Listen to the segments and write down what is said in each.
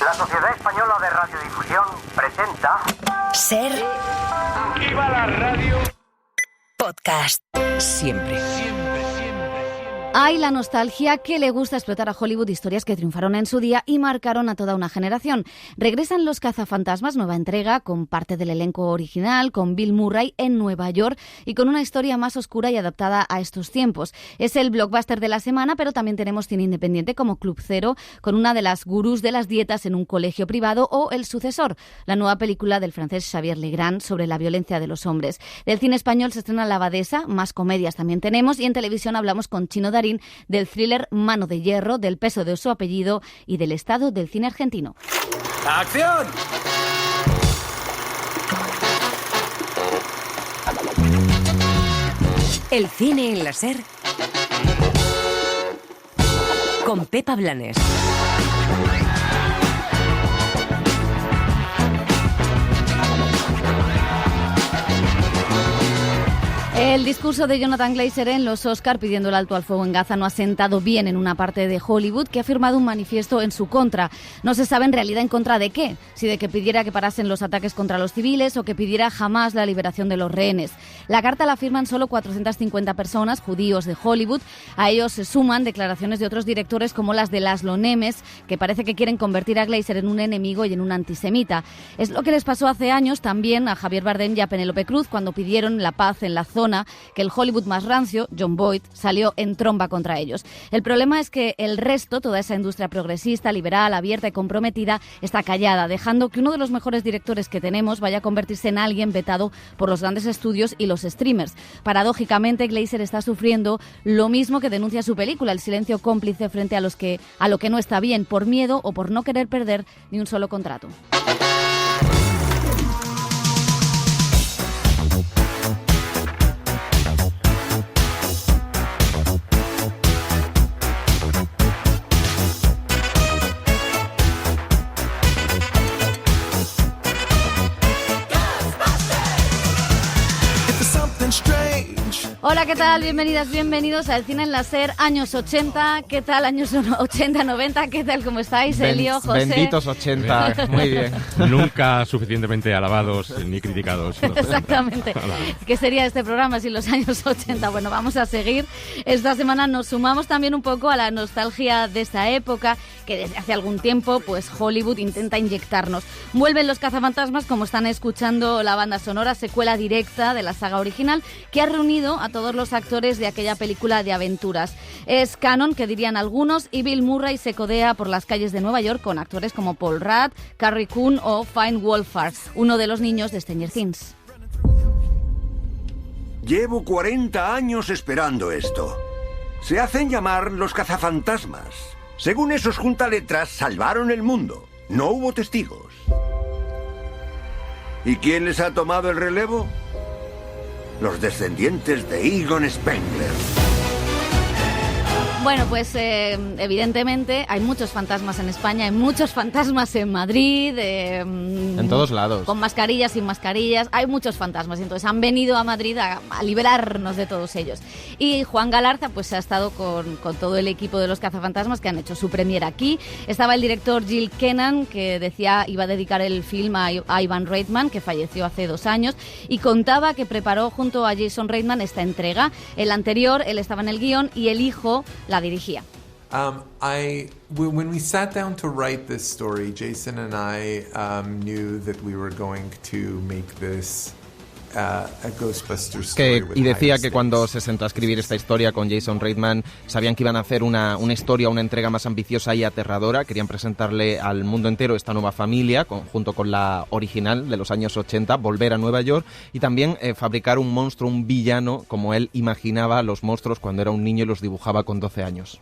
La Sociedad Española de Radiodifusión presenta... Ser... ¡Viva la radio! Podcast. Siempre. Hay la nostalgia que le gusta explotar a Hollywood, historias que triunfaron en su día y marcaron a toda una generación. Regresan Los Cazafantasmas, nueva entrega, con parte del elenco original, con Bill Murray en Nueva York y con una historia más oscura y adaptada a estos tiempos. Es el blockbuster de la semana, pero también tenemos cine independiente como Club Cero, con una de las gurús de las dietas en un colegio privado, o El Sucesor, la nueva película del francés Xavier Legrand sobre la violencia de los hombres. Del cine español se estrena La Abadesa, más comedias también tenemos, y en televisión hablamos con Chino Darín del thriller Mano de Hierro, del peso de su apellido y del estado del cine argentino. ¡Acción! El cine en la SER con Pepa Blanes. El discurso de Jonathan Glazer en los Oscar pidiendo el alto al fuego en Gaza no ha sentado bien en una parte de Hollywood que ha firmado un manifiesto en su contra. No se sabe en realidad en contra de qué, si de que pidiera que parasen los ataques contra los civiles o que pidiera jamás la liberación de los rehenes. La carta la firman solo 450 personas, judíos de Hollywood. A ellos se suman declaraciones de otros directores como las de Laszlo Nemes, que parece que quieren convertir a Glazer en un enemigo y en un antisemita. Es lo que les pasó hace años también a Javier Bardem y a Penélope Cruz cuando pidieron la paz en la zona, que el Hollywood más rancio, John Boyd, salió en tromba contra ellos. El problema es que el resto, toda esa industria progresista, liberal, abierta y comprometida, está callada, dejando que uno de los mejores directores que tenemos vaya a convertirse en alguien vetado por los grandes estudios y los streamers. Paradójicamente, Glazer está sufriendo lo mismo que denuncia su película, el silencio cómplice frente a lo que no está bien, por miedo o por no querer perder ni un solo contrato. Hola, ¿qué tal? Bienvenidas, bienvenidos al Cine en la SER, años 80. ¿Qué tal? Años 80, 90. ¿Qué tal? ¿Cómo estáis? Elio, José. Benditos 80. Muy bien. Nunca suficientemente alabados ni criticados. Exactamente. ¿Qué sería este programa sin los años 80? Bueno, vamos a seguir. Esta semana nos sumamos también un poco a la nostalgia de esta época que desde hace algún tiempo pues Hollywood intenta inyectarnos. Vuelven Los Cazafantasmas, como están escuchando la banda sonora, secuela directa de la saga original, que ha reunido a todos los actores de aquella película de aventuras. Es canon, que dirían algunos, y Bill Murray se codea por las calles de Nueva York con actores como Paul Rudd, Carrie Coon o Finn Wolfhard, uno de los niños de Stranger Things. Llevo 40 años esperando esto. Se hacen llamar Los Cazafantasmas. Según esos juntaletras, salvaron el mundo. No hubo testigos. ¿Y quién les ha tomado el relevo? Los descendientes de Egon Spengler. Bueno, pues evidentemente hay muchos fantasmas en España, hay muchos fantasmas en Madrid. En todos lados. Con mascarillas, sin mascarillas, hay muchos fantasmas. Entonces han venido a Madrid a liberarnos de todos ellos. Y Juan Galarza pues ha estado con todo el equipo de Los Cazafantasmas que han hecho su premier aquí. Estaba el director Jill Kennan, que decía iba a dedicar el film a Ivan Reitman, que falleció hace 2 años, y contaba que preparó junto a Jason Reitman esta entrega. El anterior, él estaba en el guión y el hijo la dirigía. When we sat down to write this story, Jason and I knew that we were going to make this a Ghostbusters story y decía que cuando se sentó a escribir esta historia con Jason Reitman, sabían que iban a hacer una historia, una entrega más ambiciosa y aterradora. Querían presentarle al mundo entero esta nueva familia, junto con la original de los años 80, volver a Nueva York y también fabricar un monstruo, un villano, como él imaginaba los monstruos cuando era un niño y los dibujaba con 12 años.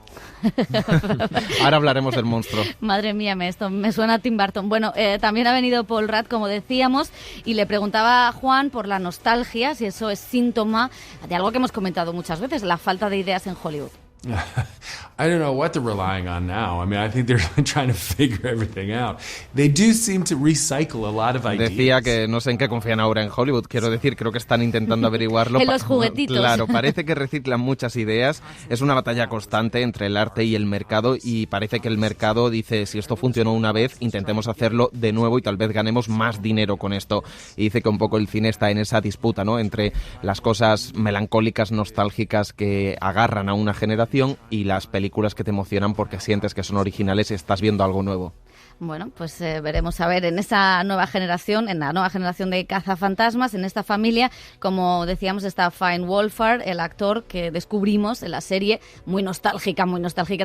Ahora hablaremos del monstruo. Madre mía, esto me suena a Tim Burton. Bueno, también ha venido Paul Rudd, como decíamos, y le preguntaba a Juan por la nostalgia, si eso es síntoma de algo que hemos comentado muchas veces, la falta de ideas en Hollywood. I don't know what they're relying on now. I mean, I think they're trying to figure everything out. They do seem to recycle a lot of ideas. Decía que no sé en qué confían ahora en Hollywood. Quiero decir, creo que están intentando averiguarlo. En los juguetitos. Claro, parece que reciclan muchas ideas. Es una batalla constante entre el arte y el mercado y parece que el mercado dice, si esto funcionó una vez, intentemos hacerlo de nuevo y tal vez ganemos más dinero con esto. Y dice que un poco el cine está en esa disputa, ¿no? Entre las cosas melancólicas, nostálgicas que agarran a una generación y las películas que te emocionan porque sientes que son originales y estás viendo algo nuevo. Bueno, pues veremos a ver en esa nueva generación, en la nueva generación de cazafantasmas, en esta familia, como decíamos, está Finn Wolfhard, el actor que descubrimos en la serie, muy nostálgica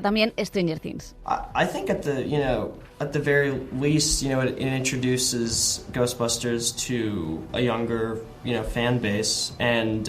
también, Stranger Things. I think at the very least, it introduces Ghostbusters to a younger, fan base, and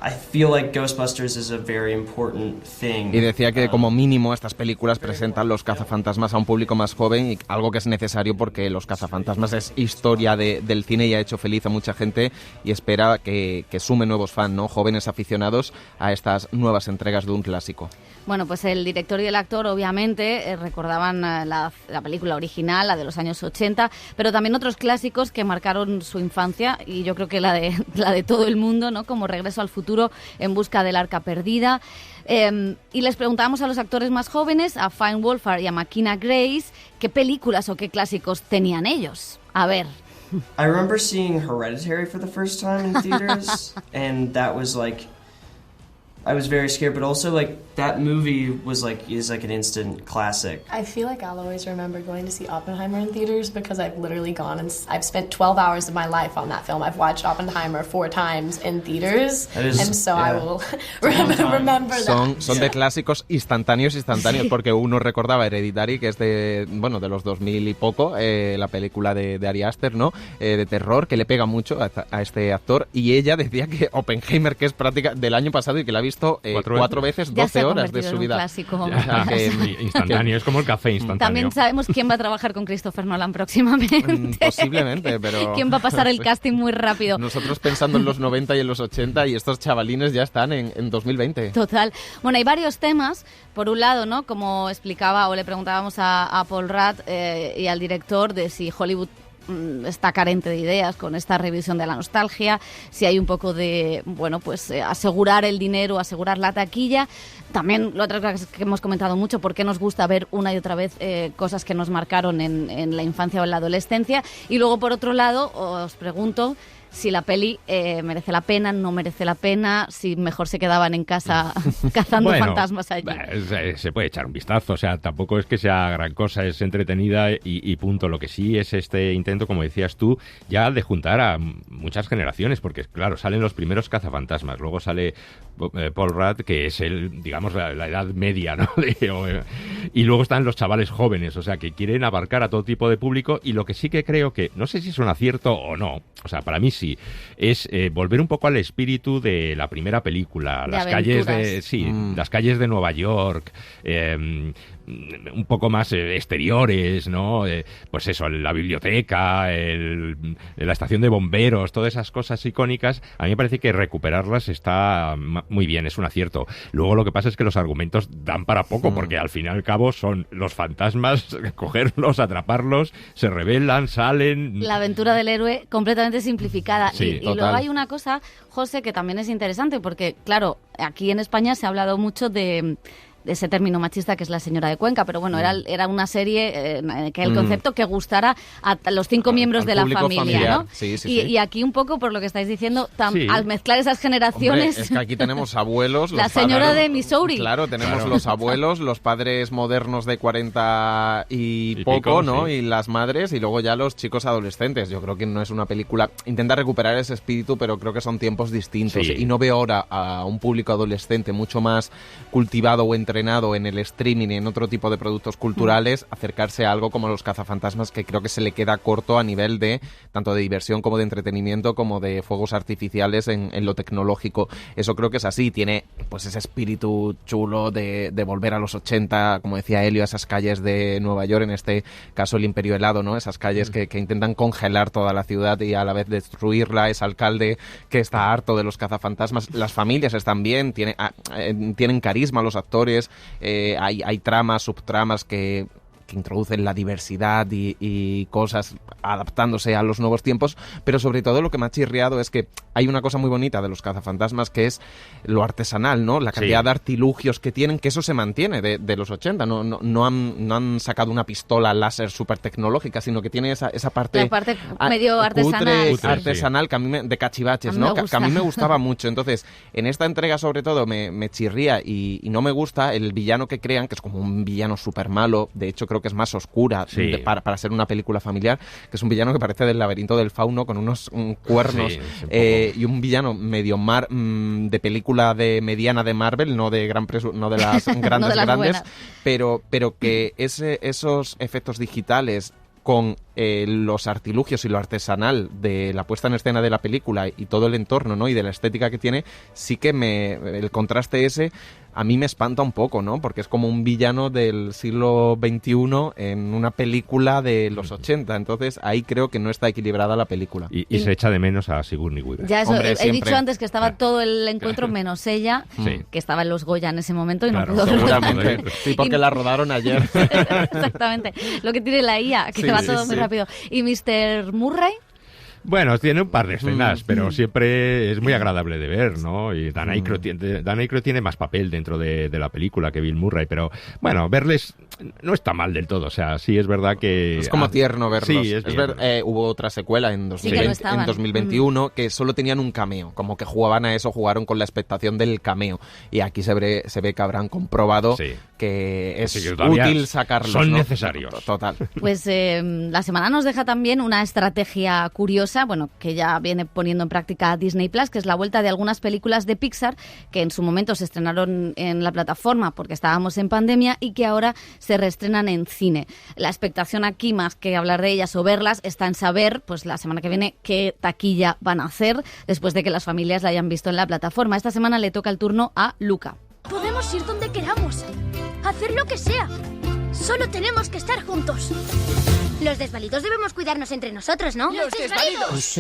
I feel like Ghostbusters is a very important thing. Y decía que como mínimo estas películas presentan los cazafantasmas a un público más joven y algo que es necesario porque los cazafantasmas es historia del cine y ha hecho feliz a mucha gente y espera que sume nuevos fans, ¿no? Jóvenes aficionados a estas nuevas entregas de un clásico. Bueno, pues el director y el actor obviamente recordaban la película original, la de los años 80, pero también otros clásicos que marcaron su infancia y yo creo que la de todo el mundo, ¿no? Como Regreso al futuro, En busca del arca perdida. Y les preguntábamos a los actores más jóvenes, a Finn Wolfhard y a McKenna Grace, qué películas o qué clásicos tenían ellos. A ver. I remember seeing Hereditary for the first time in theaters, and that was like, I was very scared, but also like that movie is like an instant classic. I feel like I'll always remember going to see Oppenheimer in theaters because I've literally gone and I've spent 12 hours of my life on that film. I've watched Oppenheimer 4 times in theaters, and so I will remember that. Son de clásicos instantáneos, Sí. porque uno recordaba Hereditary, que es de los 2000 y poco, la película de Ari Aster, ¿no? De terror, que le pega mucho a este actor, y ella decía que Oppenheimer, que es práctica del año pasado y que la ha visto 4 veces, 12 horas de su vida. Instantáneo, es como el café instantáneo. También sabemos quién va a trabajar con Christopher Nolan próximamente. Posiblemente, pero... ¿Quién va a pasar el casting muy rápido? Nosotros pensando en los 90 y en los 80 y estos chavalines ya están en 2020. Total. Bueno, hay varios temas. Por un lado, ¿no? Como explicaba o le preguntábamos a Paul Rudd y al director de si Hollywood está carente de ideas con esta revisión de la nostalgia, si hay un poco de, asegurar el dinero, asegurar la taquilla. También, lo otro que hemos comentado mucho, por qué nos gusta ver una y otra vez cosas que nos marcaron en la infancia o en la adolescencia. Y luego, por otro lado, os pregunto si la peli merece la pena, no merece la pena, si mejor se quedaban en casa cazando fantasmas allí. Se puede echar un vistazo, o sea, tampoco es que sea gran cosa, es entretenida y punto. Lo que sí es este intento, como decías tú, ya de juntar a muchas generaciones, porque claro, salen los primeros cazafantasmas, luego sale Paul Rudd, que es la edad media, ¿no? Y luego están los chavales jóvenes, o sea, que quieren abarcar a todo tipo de público, y lo que sí que creo que, no sé si es un acierto o no, o sea, para mí sí, es volver un poco al espíritu de la primera película, las calles de Nueva York, un poco más exteriores, ¿no? Pues eso, la biblioteca, la estación de bomberos, todas esas cosas icónicas, a mí me parece que recuperarlas está muy bien, es un acierto. Luego lo que pasa es que los argumentos dan para poco, porque al fin y al cabo son los fantasmas, cogerlos, atraparlos, se rebelan, salen... La aventura del héroe completamente simplificada. Sí, y luego hay una cosa, José, que también es interesante, porque claro, aquí en España se ha hablado mucho de ese término machista que es La señora de Cuenca, pero bueno, era una serie que el concepto que gustara a los 5 miembros de la familia, ¿no? Sí. Y aquí un poco, por lo que estáis diciendo, al mezclar esas generaciones... Hombre, es que aquí tenemos abuelos... La señora de Missouri. Claro, tenemos los abuelos, los padres modernos de 40 y poco, ¿no? Sí. Y las madres, y luego ya los chicos adolescentes. Yo creo que no es una película... Intenta recuperar ese espíritu, pero creo que son tiempos distintos. Sí. Y no veo ahora a un público adolescente mucho más cultivado o entrenado desenfrenado en el streaming y en otro tipo de productos culturales, acercarse a algo como Los Cazafantasmas, que creo que se le queda corto a nivel de tanto de diversión como de entretenimiento, como de fuegos artificiales en lo tecnológico. Eso creo que es así, tiene pues ese espíritu chulo de volver a los 80, como decía Elio, a esas calles de Nueva York, en este caso el Imperio Helado, ¿no? Esas calles que intentan congelar toda la ciudad y a la vez destruirla, ese alcalde que está harto de los cazafantasmas, las familias están bien, tienen carisma los actores, hay tramas, subtramas que introducen la diversidad y cosas adaptándose a los nuevos tiempos, pero sobre todo lo que me ha chirriado es que hay una cosa muy bonita de los cazafantasmas, que es lo artesanal, ¿no? La cantidad de artilugios que tienen, que eso se mantiene de los 80, no han sacado una pistola láser súper tecnológica, sino que tiene esa parte... La parte medio artesanal. Cutre, artesanal, que a mí de cachivaches, ¿no? Que a mí me gustaba mucho. Entonces, en esta entrega sobre todo me chirría y no me gusta el villano que crean, que es como un villano súper malo, de hecho creo que es más oscura para ser una película familiar, que es un villano que parece del Laberinto del Fauno, con unos cuernos y un villano medio de película mediana de Marvel, no de las grandes, pero que esos efectos digitales con los artilugios y lo artesanal de la puesta en escena de la película y todo el entorno, ¿no? Y de la estética que tiene, sí que el contraste ese a mí me espanta un poco, ¿no? Porque es como un villano del siglo XXI en una película de los 80. Entonces ahí creo que no está equilibrada la película. Y se echa de menos a Sigourney Weaver. Ya eso, he dicho antes que estaba todo el encuentro menos ella, que estaba en los Goya en ese momento y no pudo seguramente. Sí, porque la rodaron ayer. Exactamente. Lo que tiene la IA, que va todo muy rápido. ¿Y Mr. Murray? Bueno, tiene un par de escenas, pero siempre es muy agradable de ver, ¿no? Y Dan Aykroyd tiene más papel dentro de la película que Bill Murray, pero bueno, verles no está mal del todo. O sea, sí es verdad que... Es como tierno verlos. Sí, hubo otra secuela en 2021 que solo tenían un cameo, como que jugaban a eso, jugaron con la expectación del cameo. Y aquí se ve que habrán comprobado que es útil sacarlos. Son necesarios. Total. Pues la semana nos deja también una estrategia curiosa, bueno, que ya viene poniendo en práctica Disney Plus, que es la vuelta de algunas películas de Pixar que en su momento se estrenaron en la plataforma porque estábamos en pandemia y que ahora se reestrenan en cine. La expectación aquí, más que hablar de ellas o verlas, está en saber, pues la semana que viene, qué taquilla van a hacer después de que las familias la hayan visto en la plataforma. Esta semana le toca el turno a Luca. Podemos ir donde queramos, hacer lo que sea. Solo tenemos que estar juntos. Los desvalidos debemos cuidarnos entre nosotros, ¿no? ¡Los desvalidos!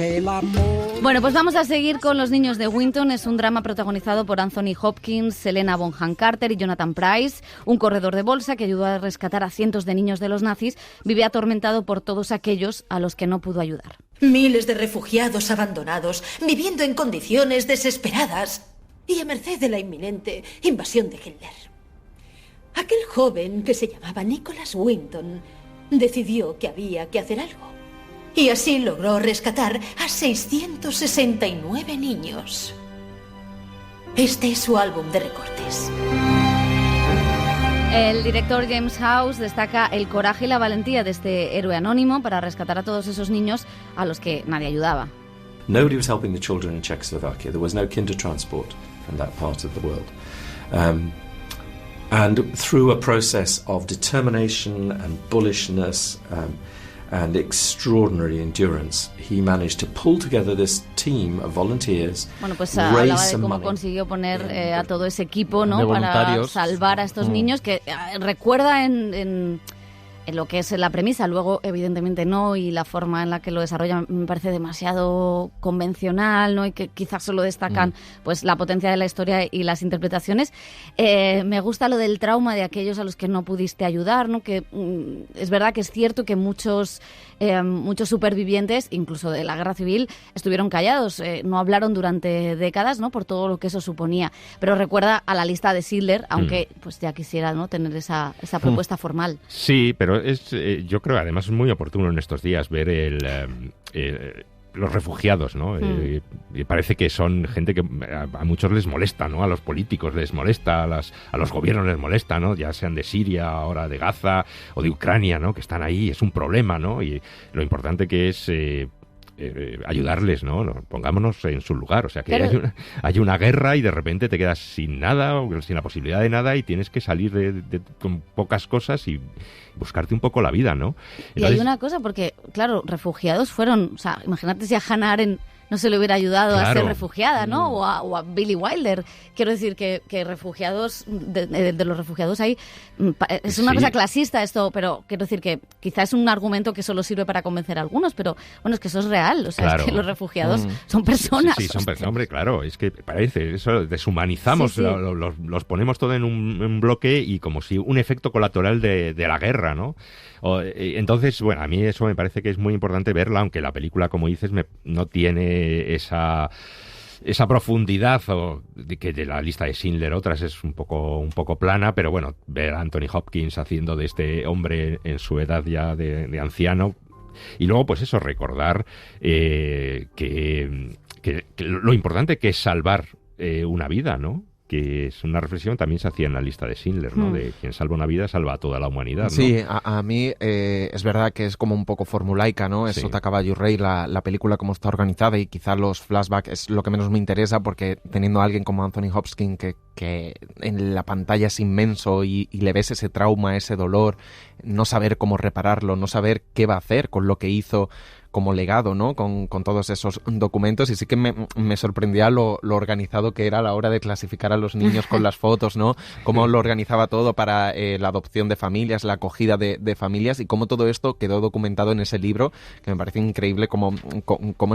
Bueno, pues vamos a seguir con Los niños de Winton. Es un drama protagonizado por Anthony Hopkins, Helena Bonham Carter y Jonathan Pryce. Un corredor de bolsa que ayudó a rescatar a cientos de niños de los nazis vive atormentado por todos aquellos a los que no pudo ayudar. Miles de refugiados abandonados, viviendo en condiciones desesperadas y a merced de la inminente invasión de Hitler. Aquel joven que se llamaba Nicholas Winton decidió que había que hacer algo. Y así logró rescatar a 669 niños. Este es su álbum de recortes. El director James House destaca el coraje y la valentía de este héroe anónimo para rescatar a todos esos niños a los que nadie ayudaba. Nobody was helping the children in Czechoslovakia. There was no Kindertransport from that part of the world. And through a process of determination and bullishness and extraordinary endurance, he managed to pull together this team of volunteers. Bueno, pues hablaba de cómo consiguió poner a todo ese equipo, ¿no?, para salvar a estos niños, que recuerda en lo que es la premisa, luego evidentemente no, y la forma en la que lo desarrollan me parece demasiado convencional, ¿no?, y que quizás solo destacan pues la potencia de la historia y las interpretaciones. Me gusta lo del trauma de aquellos a los que no pudiste ayudar, ¿no?, que es verdad que es cierto que muchos supervivientes, incluso de la guerra civil, estuvieron callados, no hablaron durante décadas, ¿no?, por todo lo que eso suponía, pero recuerda a la lista de Schindler, aunque pues ya quisiera, ¿no?, tener esa propuesta formal. Sí, pero yo creo además es muy oportuno en estos días ver los refugiados, ¿no? Y parece que son gente que a muchos les molesta, ¿no? A los políticos les molesta, a los gobiernos les molesta, ¿no? Ya sean de Siria, ahora de Gaza o de Ucrania, ¿no?, que están ahí, es un problema, ¿no? Y lo importante que es ayudarles, ¿no? Pongámonos en su lugar. O sea, que Pero... hay una guerra y de repente te quedas sin nada o sin la posibilidad de nada y tienes que salir con pocas cosas y buscarte un poco la vida, ¿no? Entonces... Y hay una cosa, porque, claro, refugiados fueron... O sea, imagínate si a Hannah Arendt no se le hubiera ayudado a ser refugiada, ¿no? O a Billy Wilder. Quiero decir que refugiados, de los refugiados hay... Es una cosa clasista esto, pero quiero decir que quizás es un argumento que solo sirve para convencer a algunos, pero bueno, es que eso es real. O sea, es que los refugiados son personas. Sí, son personas, hombre, claro. Es que parece, eso deshumanizamos, los ponemos todo en un bloque y como si un efecto colateral de la guerra, ¿no? Entonces, bueno, a mí eso me parece que es muy importante verla, aunque la película, como dices, no tiene esa profundidad que de la lista de Schindler otras es un poco plana, pero bueno, ver a Anthony Hopkins haciendo de este hombre en su edad ya de anciano, y luego pues eso, recordar que lo importante que es salvar una vida, ¿no? Que es una reflexión también se hacía en la lista de Schindler, ¿no? De quien salva una vida salva a toda la humanidad, ¿no? Sí, a mí es verdad que es como un poco formulaica, ¿no? Es Sota Caballo y Rey, la película como está organizada, y quizá los flashbacks es lo que menos me interesa, porque teniendo a alguien como Anthony Hopkins que en la pantalla es inmenso y le ves ese trauma, ese dolor, no saber cómo repararlo, no saber qué va a hacer con lo que hizo como legado, ¿no? Con todos esos documentos, y sí que me sorprendía lo organizado que era a la hora de clasificar a los niños con las fotos, ¿no? Cómo lo organizaba todo para la adopción de familias, la acogida de familias, y cómo todo esto quedó documentado en ese libro, que me parece increíble cómo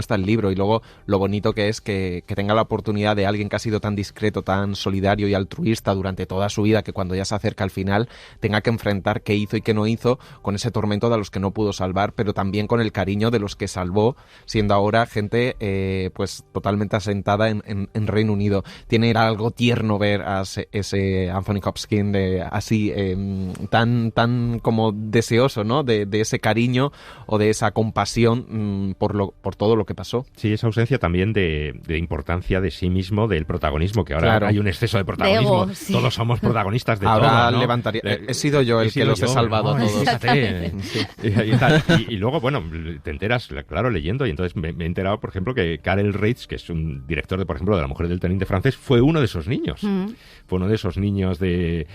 está el libro, y luego lo bonito que es que tenga la oportunidad de alguien que ha sido tan discreto, tan solidario y altruista durante toda su vida, que cuando ya se acerca al final tenga que enfrentar qué hizo y qué no hizo con ese tormento de los que no pudo salvar, pero también con el cariño de los que salvó, siendo ahora gente pues totalmente asentada en Reino Unido. Tiene algo tierno ver a ese Anthony Hopkins así tan como deseoso, ¿no? De ese cariño o de esa compasión por todo lo que pasó. Sí, esa ausencia también de importancia de sí mismo, del protagonismo, que ahora hay un exceso de protagonismo. Ego, sí. Todos somos protagonistas de ahora todo, ¿no? levantaría. He sido yo el que los he salvado a todos. Fíjate. Y luego, bueno, te enteras, claro, leyendo, y entonces me he enterado, por ejemplo, que Karel Reitz, que es un director por ejemplo, de La mujer del teniente francés, fue uno de esos niños. Fue uno de esos niños que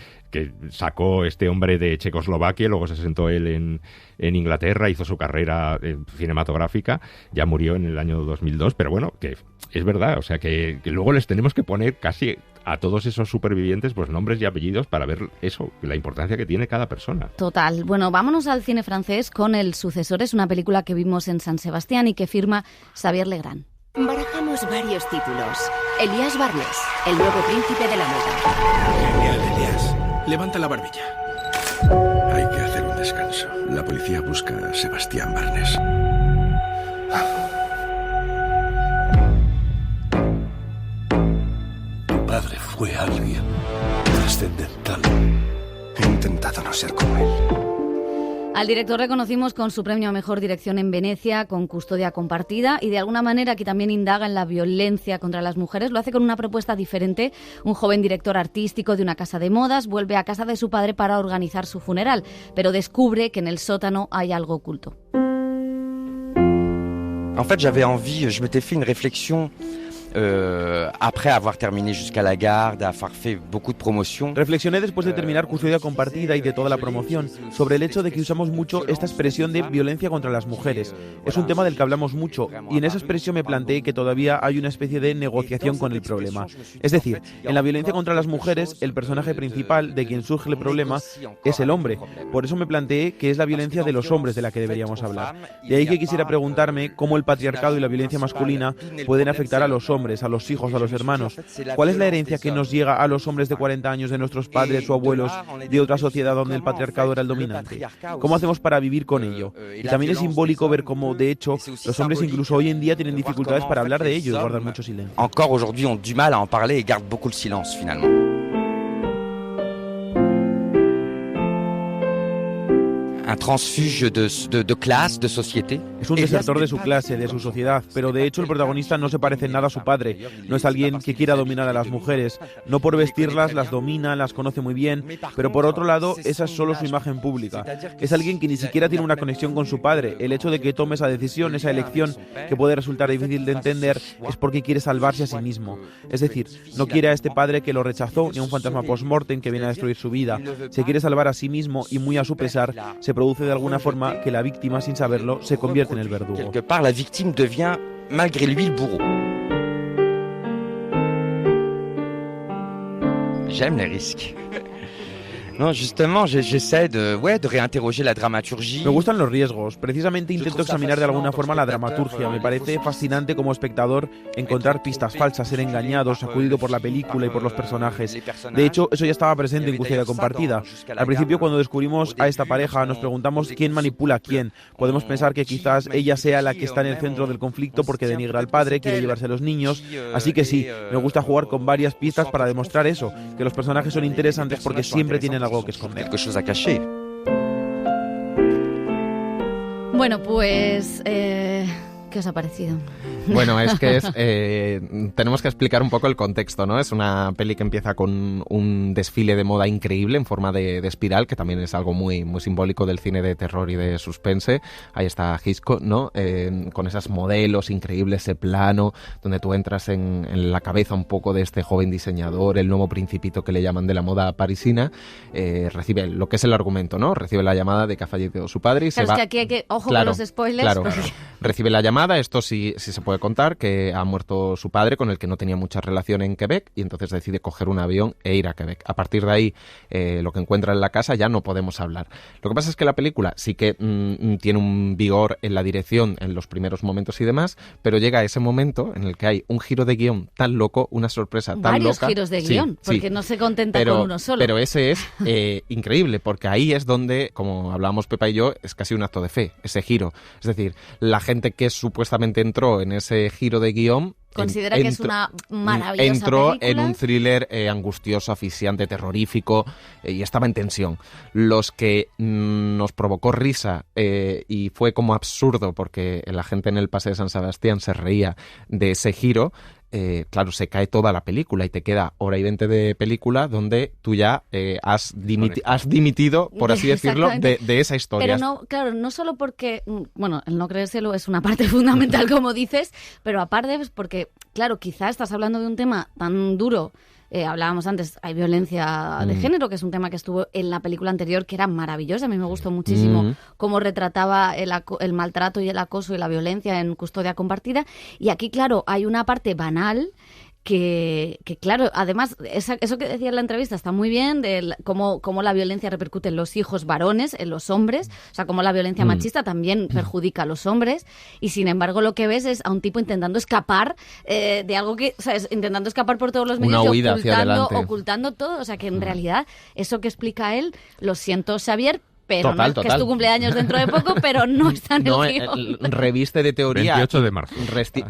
sacó este hombre de Checoslovaquia, luego se sentó él en Inglaterra, hizo su carrera cinematográfica, ya murió en el año 2002, pero bueno, que es verdad, o sea que luego les tenemos que poner casi a todos esos supervivientes pues nombres y apellidos para ver eso, la importancia que tiene cada persona. Total. Bueno, vámonos al cine francés con El sucesor. Es una película que vimos en San Sebastián y que firma Xavier Legrand. Barajamos varios títulos. Elías Barnes, el nuevo príncipe de la moda. Genial, Elías. Levanta la barbilla. Hay que hacer un descanso. La policía busca a Sebastián Barnes. Tu padre fue alguien trascendental. He intentado no ser como él. Al director reconocimos con su premio a Mejor Dirección en Venecia, con Custodia Compartida, y de alguna manera que también indaga en la violencia contra las mujeres. Lo hace con una propuesta diferente. Un joven director artístico de una casa de modas vuelve a casa de su padre para organizar su funeral, pero descubre que en el sótano hay algo oculto. En fait, j'avais envie, je m'étais fait une réflexion après avoir terminé Jusqu'à la garde, avoir fait beaucoup de promotion. Reflexioné después de terminar Custodia Compartida y de toda la promoción sobre el hecho de que usamos mucho esta expresión de violencia contra las mujeres. Es un tema del que hablamos mucho y en esa expresión me planteé que todavía hay una especie de negociación con el problema. Es decir, en la violencia contra las mujeres, el personaje principal de quien surge el problema es el hombre. Por eso me planteé que es la violencia de los hombres de la que deberíamos hablar. De ahí que quisiera preguntarme cómo el patriarcado y la violencia masculina pueden afectar a los hombres, a los hijos, a los hermanos. ¿Cuál es la herencia que nos llega a los hombres de 40 años de nuestros padres o abuelos de otra sociedad donde el patriarcado era el dominante? ¿Cómo hacemos para vivir con ello? Y también es simbólico ver cómo, de hecho, los hombres incluso hoy en día tienen dificultades para hablar de ello y guardan mucho silencio. Encore aujourd'hui ont du mal à en parler et gardent beaucoup le silence finalement. transfuge de clase, de société. Es un desertor de su clase, de su sociedad, pero de hecho el protagonista no se parece en nada a su padre. No es alguien que quiera dominar a las mujeres. No por vestirlas las domina, las conoce muy bien, pero por otro lado, esa es solo su imagen pública. Es alguien que ni siquiera tiene una conexión con su padre. El hecho de que tome esa decisión, esa elección, que puede resultar difícil de entender, es porque quiere salvarse a sí mismo. Es decir, no quiere a este padre que lo rechazó, ni a un fantasma post-mortem que viene a destruir su vida. Se quiere salvar a sí mismo y muy a su pesar, se produce de alguna forma que la víctima, sin saberlo, se convierte en el verdugo. Quelque part, la victime devient, malgré lui, le bourreau. J'aime les risques. No, justement, j'essaie de réinterroger la dramaturgie. Me gustan los riesgos. Precisamente intento examinar de alguna forma la dramaturgia. Me parece fascinante como espectador encontrar pistas falsas, ser engañado, sacudido por la película y por los personajes. De hecho, eso ya estaba presente en Custodia Compartida. Al principio, cuando descubrimos a esta pareja, nos preguntamos quién manipula a quién. Podemos pensar que quizás ella sea la que está en el centro del conflicto porque denigra al padre, quiere llevarse a los niños. Así que sí, me gusta jugar con varias pistas para demostrar eso, que los personajes son interesantes porque siempre tienen algo que esconder. Bueno, pues ¿qué os ha parecido? Bueno, es que tenemos que explicar un poco el contexto, ¿no? Es una peli que empieza con un desfile de moda increíble en forma de espiral, que también es algo muy, muy simbólico del cine de terror y de suspense. Ahí está Hitchcock, ¿no? Con esas modelos increíbles, ese plano, donde tú entras en la cabeza un poco de este joven diseñador, el nuevo principito que le llaman de la moda parisina. Recibe lo que es el argumento, ¿no? Recibe la llamada de que ha fallecido su padre y se va... Es que aquí hay que... Ojo con los spoilers. Claro, recibe la llamada, esto sí se puede contar, que ha muerto su padre con el que no tenía mucha relación en Quebec y entonces decide coger un avión e ir a Quebec. A partir de ahí, lo que encuentra en la casa ya no podemos hablar. Lo que pasa es que la película sí que tiene un vigor en la dirección en los primeros momentos y demás, pero llega a ese momento en el que hay un giro de guión tan loco, una sorpresa tan varios loca. Varios giros de guión, porque no se contenta con uno solo. Pero ese es increíble, porque ahí es donde, como hablábamos Pepa y yo, es casi un acto de fe, ese giro. Es decir, la gente que supuestamente entró en ese giro de guión considera que es una maravillosa entró película. En un thriller angustioso, asfixiante, terrorífico y estaba en tensión. Los que nos provocó risa y fue como absurdo porque la gente en el Paseo de San Sebastián se reía de ese giro. Claro, se cae toda la película y te queda hora y 20 de película donde tú ya has dimitido, por así decirlo, de esa historia. Pero no, claro, no solo porque, bueno, el no creérselo es una parte fundamental, como dices, pero aparte es porque, claro, quizás estás hablando de un tema tan duro. Hablábamos antes, hay violencia de género, que es un tema que estuvo en la película anterior, que era maravillosa. A mí me gustó muchísimo cómo retrataba el maltrato y el acoso y la violencia en Custodia Compartida. Y aquí, claro, hay una parte banal que claro, además, eso que decía en la entrevista está muy bien, de cómo la violencia repercute en los hijos varones, en los hombres, o sea, cómo la violencia machista también perjudica a los hombres, y sin embargo lo que ves es a un tipo intentando escapar de algo que, o sea, intentando escapar por todos los medios y ocultando todo, o sea, que en realidad eso que explica él, lo siento, Xavier, pero total. Que es tu cumpleaños dentro de poco, pero no está en el guión. Reviste de teoría. 28 de marzo.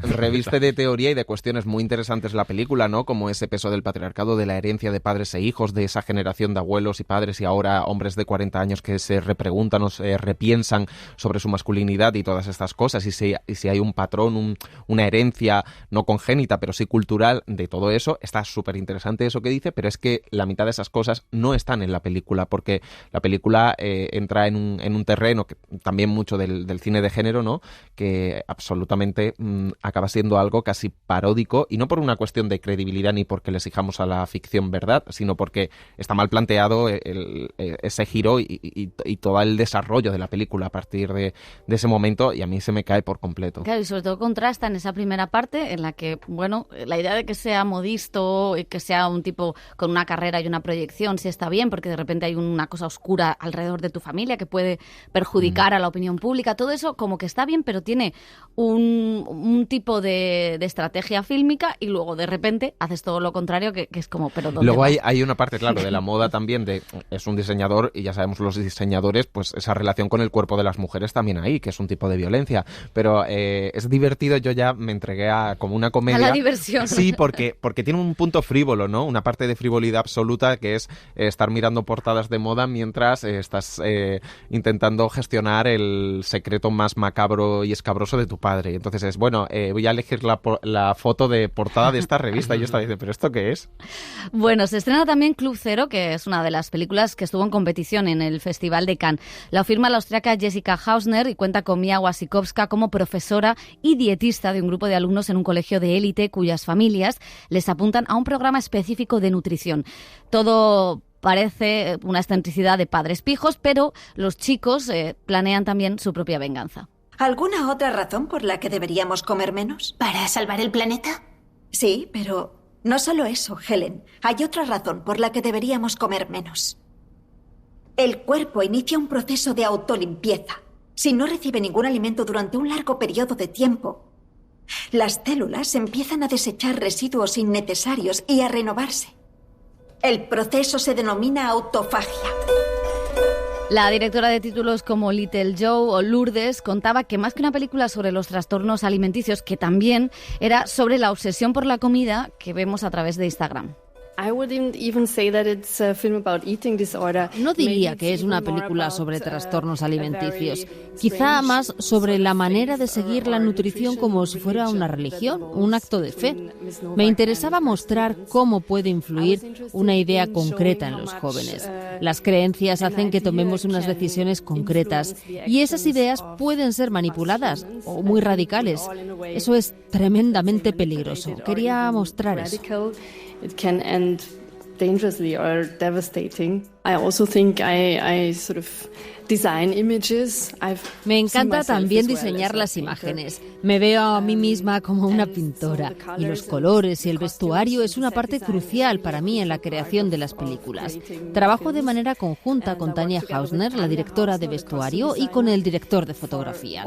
Reviste de teoría y de cuestiones muy interesantes la película, ¿no? Como ese peso del patriarcado, de la herencia de padres e hijos, de esa generación de abuelos y padres y ahora hombres de 40 años que se repreguntan o se repiensan sobre su masculinidad y todas estas cosas. Y si hay un patrón, una herencia no congénita, pero sí cultural de todo eso. Está súper interesante eso que dice, pero es que la mitad de esas cosas no están en la película, porque la película entra en un terreno que también mucho del cine de género, ¿no? Que absolutamente acaba siendo algo casi paródico, y no por una cuestión de credibilidad ni porque le exijamos a la ficción verdad, sino porque está mal planteado ese giro y todo el desarrollo de la película a partir de ese momento, y a mí se me cae por completo. Claro, y sobre todo contrasta en esa primera parte en la que, bueno, la idea de que sea modisto y que sea un tipo con una carrera y una proyección sí está bien, porque de repente hay una cosa oscura alrededor de tu familia que puede perjudicar a la opinión pública, todo eso como que está bien, pero tiene un tipo de estrategia fílmica, y luego de repente haces todo lo contrario, que es como, pero ¿dónde luego vas? hay una parte, claro, de la moda también, es un diseñador, y ya sabemos los diseñadores, pues esa relación con el cuerpo de las mujeres también ahí, que es un tipo de violencia, pero es divertido. Yo ya me entregué como una comedia. A la diversión. Sí, porque tiene un punto frívolo, ¿no? Una parte de frivolidad absoluta, que es estar mirando portadas de moda mientras estás intentando gestionar el secreto más macabro y escabroso de tu padre. Y entonces es, bueno, voy a elegir la foto de portada de esta revista. Y yo estaba diciendo, ¿pero esto qué es? Bueno, se estrena también Club Cero, que es una de las películas que estuvo en competición en el Festival de Cannes. La firma la austriaca Jessica Hausner y cuenta con Mia Wasikowska como profesora y dietista de un grupo de alumnos en un colegio de élite cuyas familias les apuntan a un programa específico de nutrición. Todo parece una excentricidad de padres pijos, pero los chicos planean también su propia venganza. ¿Alguna otra razón por la que deberíamos comer menos? ¿Para salvar el planeta? Sí, pero no solo eso, Helen. Hay otra razón por la que deberíamos comer menos. El cuerpo inicia un proceso de autolimpieza. Si no recibe ningún alimento durante un largo periodo de tiempo, las células empiezan a desechar residuos innecesarios y a renovarse. El proceso se denomina autofagia. La directora de títulos como Little Joe o Lourdes contaba que más que una película sobre los trastornos alimenticios, que también era sobre la obsesión por la comida que vemos a través de Instagram. No diría que es una película sobre trastornos alimenticios, quizá más sobre la manera de seguir la nutrición como si fuera una religión, un acto de fe. Me interesaba mostrar cómo puede influir una idea concreta en los jóvenes. Las creencias hacen que tomemos unas decisiones concretas y esas ideas pueden ser manipuladas o muy radicales. Eso es tremendamente peligroso. Quería mostrar eso. It can end dangerously or devastating. I also think I sort of design images. Me encanta también diseñar las imágenes. Me veo a mí misma como una pintora y los colores y el vestuario es una parte crucial para mí en la creación de las películas. Trabajo de manera conjunta con Tania Hausner, la directora de vestuario, y con el director de fotografía.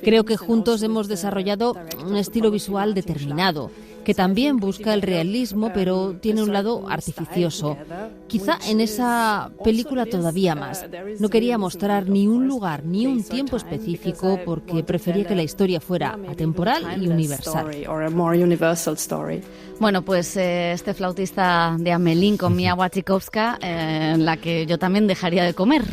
Creo que juntos hemos desarrollado un estilo visual determinado, que también busca el realismo, pero tiene un lado artificioso. Quizá en esa película todavía más. No quería mostrar ni un lugar ni un tiempo específico porque prefería que la historia fuera atemporal y universal. Bueno, pues este flautista de Amelín con Mia Wasikowska, en la que yo también dejaría de comer.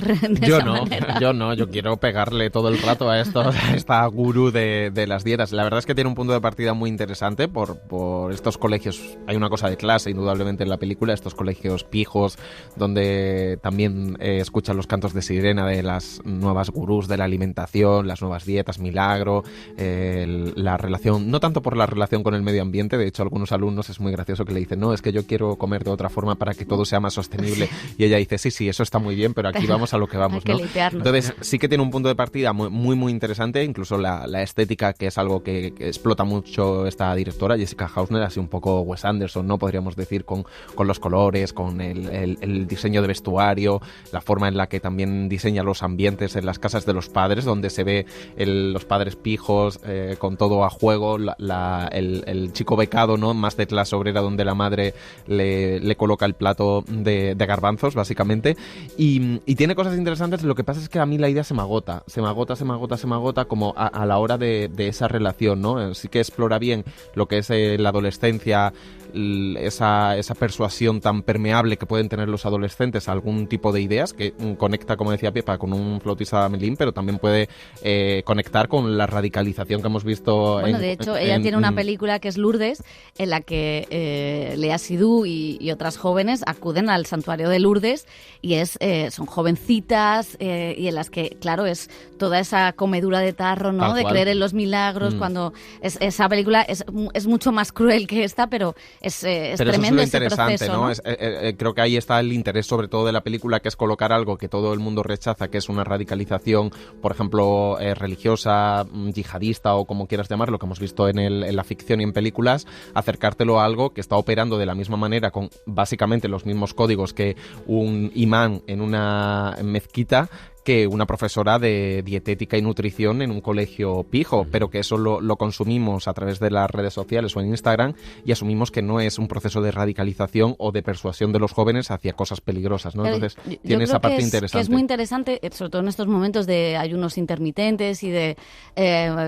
Yo quiero pegarle todo el rato a esta gurú de las dietas. La verdad es que tiene un punto de partida muy interesante por estos colegios. Hay una cosa de clase, indudablemente, en la película, estos colegios pijos, donde también escuchan los cantos de sirena de las nuevas gurús de la alimentación, las nuevas dietas, milagro, la relación, no tanto por la relación con el medio ambiente, de hecho algunos alumnos es muy gracioso que le dicen, no, es que yo quiero comer de otra forma para que todo sea más sostenible, y ella dice, sí, eso está muy bien, pero aquí vamos a lo que vamos, ¿no? Entonces sí que tiene un punto de partida muy interesante, incluso la estética, que es algo que explota mucho esta directora, Jessica Hausner, así un poco Wes Anderson, ¿no? Podríamos decir, con los colores, con el diseño de vestuario, la forma en la que también diseña los ambientes en las casas de los padres, donde se ve los padres pijos con todo a juego, el chico becado, ¿no? Más de clase obrera, donde la madre le coloca el plato de garbanzos, básicamente, y tiene cosas interesantes. Lo que pasa es que a mí la idea se me agota como a la hora de esa relación, ¿no? Sí que explora bien lo que es la adolescencia, esa persuasión tan permeable que pueden tener los adolescentes a algún tipo de ideas, que conecta, como decía Pepa, con un flautista de Amelín, pero también puede conectar con la radicalización que hemos visto. Bueno, de hecho, ella tiene una película que es Lourdes, en la que Léa Seydoux y otras jóvenes acuden al santuario de Lourdes, y son jovencitas, y en las que, claro, es toda esa comedura de tarro, ¿no? De creer en los milagros, cuando esa película es mucho más cruel que esta, pero es tremendo ese proceso, ¿no? Creo que ahí está el interés, sobre todo, de la película, que es colocar algo que todo el mundo rechaza, que es una radicalización, por ejemplo, religiosa, yihadista, o como quieras llamarlo, que hemos visto en la ficción y en películas, acercártelo a algo que está operando de la misma manera, con básicamente los mismos códigos que un imán en una mezquita, que una profesora de dietética y nutrición en un colegio pijo, pero que eso lo consumimos a través de las redes sociales o en Instagram, y asumimos que no es un proceso de radicalización o de persuasión de los jóvenes hacia cosas peligrosas, ¿no? Entonces tiene esa parte interesante. Que es muy interesante, sobre todo en estos momentos de ayunos intermitentes y de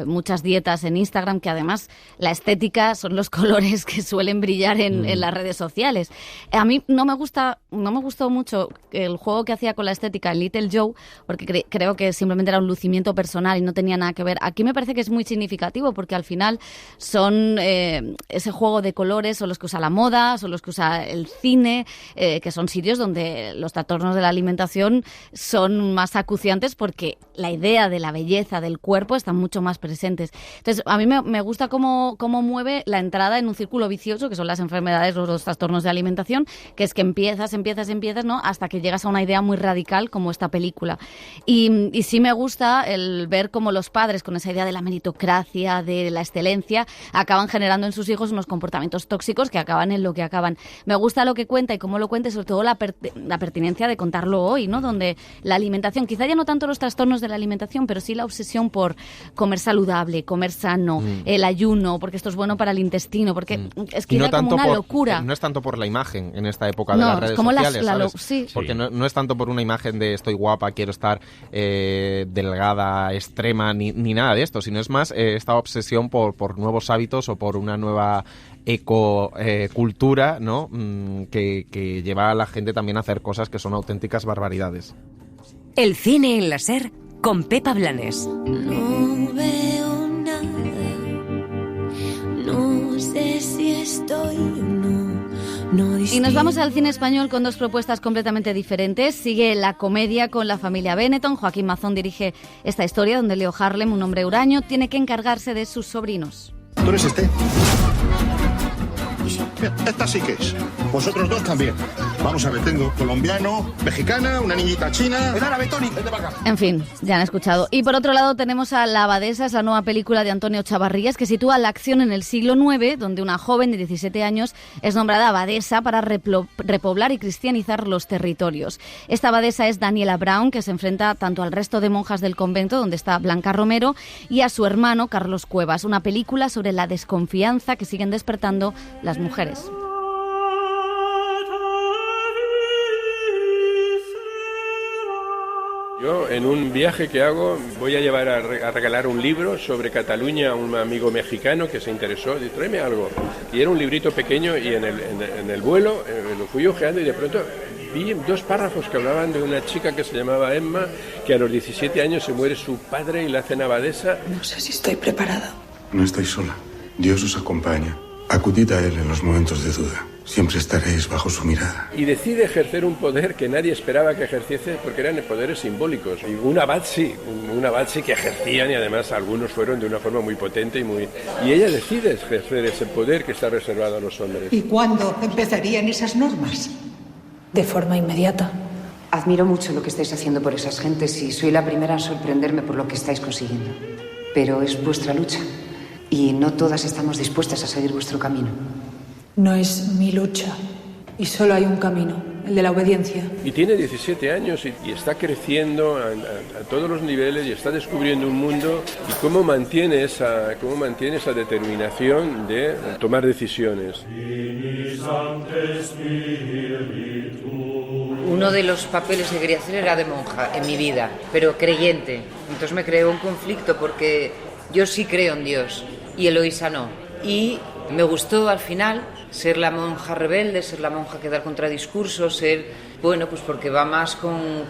muchas dietas en Instagram, que además la estética son los colores que suelen brillar en las redes sociales. A mí no me gustó mucho el juego que hacía con la estética en Little Joe, porque creo que simplemente era un lucimiento personal y no tenía nada que ver. Aquí me parece que es muy significativo porque al final son ese juego de colores, son los que usa la moda, son los que usa el cine, que son sitios donde los trastornos de la alimentación son más acuciantes porque la idea de la belleza del cuerpo están mucho más presentes. Entonces, a mí me gusta cómo mueve la entrada en un círculo vicioso, que son las enfermedades o los trastornos de alimentación, que es que empiezas, ¿no? Hasta que llegas a una idea muy radical como esta película. Y sí me gusta el ver cómo los padres, con esa idea de la meritocracia, de la excelencia, acaban generando en sus hijos unos comportamientos tóxicos que acaban en lo que acaban. Me gusta lo que cuenta y cómo lo cuenta, y sobre todo la pertinencia de contarlo hoy, ¿no? Donde la alimentación, quizá ya no tanto los trastornos de la alimentación, pero sí la obsesión por comer saludable, comer sano, el ayuno, porque esto es bueno para el intestino, porque es que no era como una locura. No es tanto por la imagen en esta época de las redes sociales, ¿sabes? Sí. Porque no es tanto por una imagen de estoy guapa, quiero estar delgada, extrema, ni nada de esto, sino es más esta obsesión por nuevos hábitos o por una nueva ecocultura, ¿no? Que lleva a la gente también a hacer cosas que son auténticas barbaridades. El cine en la SER con Pepa Blanes. No veo nada, no sé si estoy o no. Y nos vamos al cine español con dos propuestas completamente diferentes. Sigue la comedia con la familia Benetton. Joaquín Mazón dirige esta historia donde Leo Harlem, un hombre huraño, tiene que encargarse de sus sobrinos. ¿Tú eres este? Esta sí que es. Vosotros dos también. Vamos a ver, tengo colombiano, mexicana, una niñita china... Es árabe, Tony, vete para acá. En fin, ya han escuchado. Y por otro lado tenemos a La Abadesa, es la nueva película de Antonio Chavarrías que sitúa la acción en el siglo IX, donde una joven de 17 años es nombrada abadesa para repoblar y cristianizar los territorios. Esta abadesa es Daniela Brown, que se enfrenta tanto al resto de monjas del convento, donde está Blanca Romero, y a su hermano Carlos Cuevas. Una película sobre la desconfianza que siguen despertando las mujeres. Yo, en un viaje que hago, voy a llevar a regalar un libro sobre Cataluña a un amigo mexicano que se interesó. Dice, tráeme algo. Y era un librito pequeño y en el vuelo lo fui ojeando y de pronto vi 2 párrafos que hablaban de una chica que se llamaba Emma, que a los 17 años se muere su padre y la hacen abadesa. No sé si estoy preparada. No estáis sola. Dios os acompaña. Acudid a Él en los momentos de duda. Siempre estaréis bajo su mirada. Y decide ejercer un poder que nadie esperaba que ejerciese porque eran poderes simbólicos. Y un abad sí que ejercían y además algunos fueron de una forma muy potente y ella decide ejercer ese poder que está reservado a los hombres. ¿Y cuándo empezarían esas normas? De forma inmediata. Admiro mucho lo que estáis haciendo por esas gentes y soy la primera en sorprenderme por lo que estáis consiguiendo. Pero es vuestra lucha y no todas estamos dispuestas a seguir vuestro camino. No es mi lucha y solo hay un camino, el de la obediencia. Y tiene 17 años y está creciendo a todos los niveles y está descubriendo un mundo. ¿Y cómo mantiene esa determinación de tomar decisiones? Uno de los papeles que quería hacer era de monja en mi vida, pero creyente. Entonces me creó un conflicto porque yo sí creo en Dios y Eloísa no. Y me gustó al final ser la monja rebelde, ser la monja que da el contradiscurso, pues porque va más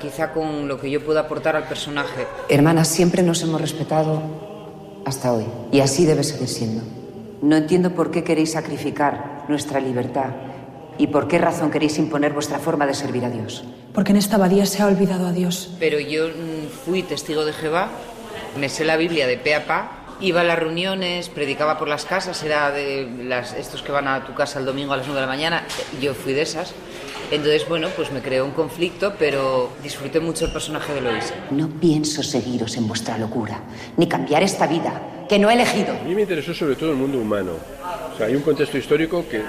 quizá con lo que yo puedo aportar al personaje. Hermanas, siempre nos hemos respetado hasta hoy y así debe seguir siendo. No entiendo por qué queréis sacrificar nuestra libertad y por qué razón queréis imponer vuestra forma de servir a Dios. Porque en esta abadía se ha olvidado a Dios. Pero yo fui testigo de Jehová, me sé la Biblia de pe a pa. Iba a las reuniones, predicaba por las casas, era de estos que van a tu casa el domingo a las 9 de la mañana, yo fui de esas. Entonces, pues me creó un conflicto, pero disfruté mucho el personaje de Eloísa. No pienso seguiros en vuestra locura, ni cambiar esta vida, que no he elegido. A mí me interesó sobre todo el mundo humano. O sea, hay un contexto histórico que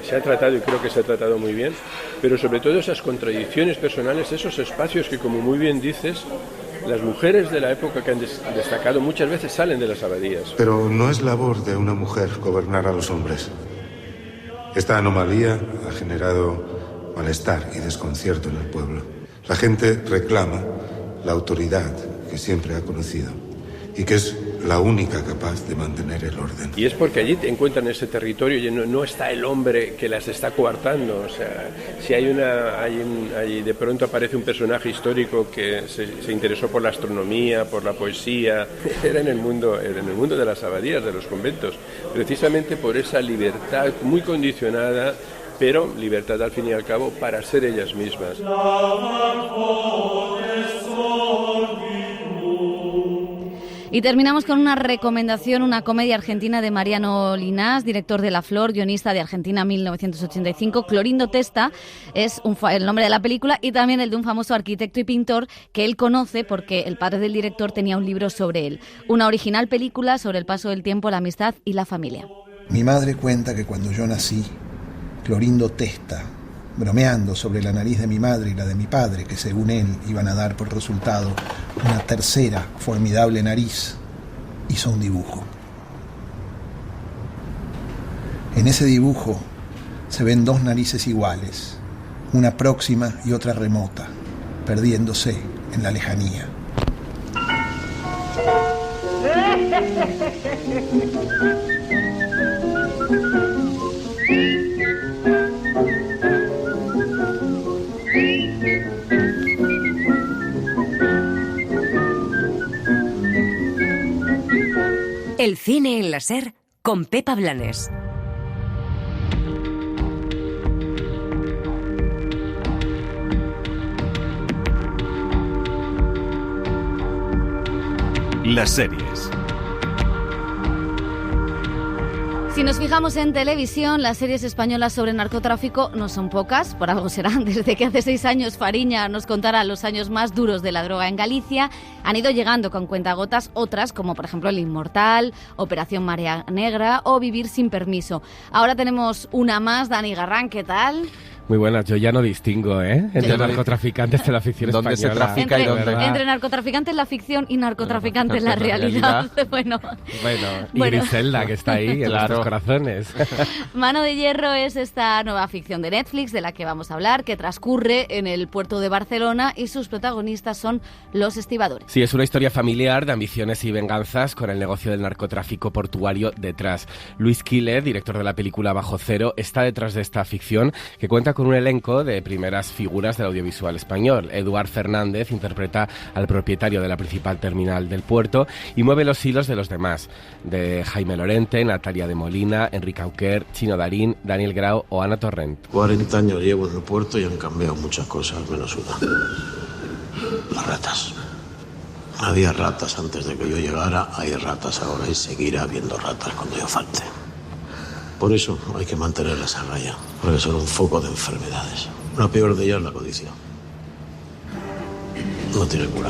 se ha tratado y creo que se ha tratado muy bien, pero sobre todo esas contradicciones personales, esos espacios que, como muy bien dices, las mujeres de la época que han destacado muchas veces salen de las abadías. Pero no es labor de una mujer gobernar a los hombres. Esta anomalía ha generado malestar y desconcierto en el pueblo. La gente reclama la autoridad que siempre ha conocido y que es la única capaz de mantener el orden. Y es porque allí encuentran ese territorio y no está el hombre que las está coartando. O sea, si hay de pronto aparece un personaje histórico que se interesó por la astronomía, por la poesía, era en el mundo de las abadías, de los conventos, precisamente por esa libertad muy condicionada, pero libertad al fin y al cabo para ser ellas mismas. Y terminamos con una recomendación, una comedia argentina de Mariano Linás, director de La Flor, guionista de Argentina 1985. Clorindo Testa es el nombre de la película y también el de un famoso arquitecto y pintor que él conoce porque el padre del director tenía un libro sobre él. Una original película sobre el paso del tiempo, la amistad y la familia. Mi madre cuenta que cuando yo nací, Clorindo Testa, bromeando sobre la nariz de mi madre y la de mi padre, que según él iban a dar por resultado una tercera formidable nariz, hizo un dibujo. En ese dibujo se ven dos narices iguales, una próxima y otra remota, perdiéndose en la lejanía. El cine en la SER con Pepa Blanes. Las series. Si nos fijamos en televisión, las series españolas sobre narcotráfico no son pocas, por algo serán. Desde que hace 6 años Fariña nos contara los años más duros de la droga en Galicia, han ido llegando con cuentagotas otras, como por ejemplo El Inmortal, Operación Marea Negra o Vivir sin permiso. Ahora tenemos una más, Dani Garrán, ¿qué tal? Muy buenas, yo ya no distingo, entre narcotraficantes de la ficción española. ¿Dónde se trafica y dónde? Entre narcotraficantes en la ficción y narcotraficantes en la realidad. Bueno, y Griselda, que está ahí en nuestros corazones. Mano de Hierro es esta nueva ficción de Netflix de la que vamos a hablar, que transcurre en el puerto de Barcelona y sus protagonistas son los estibadores. Sí, es una historia familiar de ambiciones y venganzas con el negocio del narcotráfico portuario detrás. Luis Quile, director de la película Bajo Cero, está detrás de esta ficción que cuenta con un elenco de primeras figuras del audiovisual español. Eduard Fernández interpreta al propietario de la principal terminal del puerto y mueve los hilos de los demás, de Jaime Lorente, Natalia de Molina, Enrique Auquer, Chino Darín, Daniel Grau o Ana Torrent. 40 años llevo en el puerto y han cambiado muchas cosas, menos una. Las ratas. Había ratas antes de que yo llegara, hay ratas ahora y seguirá habiendo ratas cuando yo falte. Por eso hay que mantenerlas a raya, porque son un foco de enfermedades. La peor de ellas es la codicia. No tiene cura.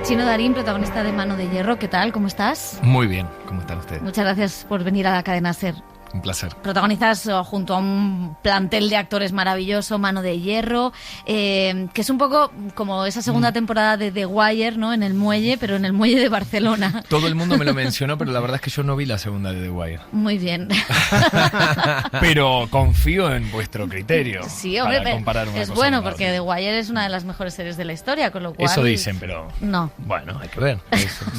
Chino Darín, protagonista de Mano de Hierro, ¿qué tal? ¿Cómo estás? Muy bien, ¿cómo están ustedes? Muchas gracias por venir a la cadena SER. Un placer. Protagonizas junto a un plantel de actores maravilloso, Mano de Hierro, que es un poco como esa segunda temporada de The Wire, ¿no? En el muelle, pero en el muelle de Barcelona. Todo el mundo me lo mencionó, pero la verdad es que yo no vi la segunda de The Wire. Muy bien. Pero confío en vuestro criterio. Sí, hombre, para comparar una es cosa bueno con la porque The Wire es una de las mejores series de la historia, con lo cual... Eso dicen, pero... No. Bueno, hay que ver.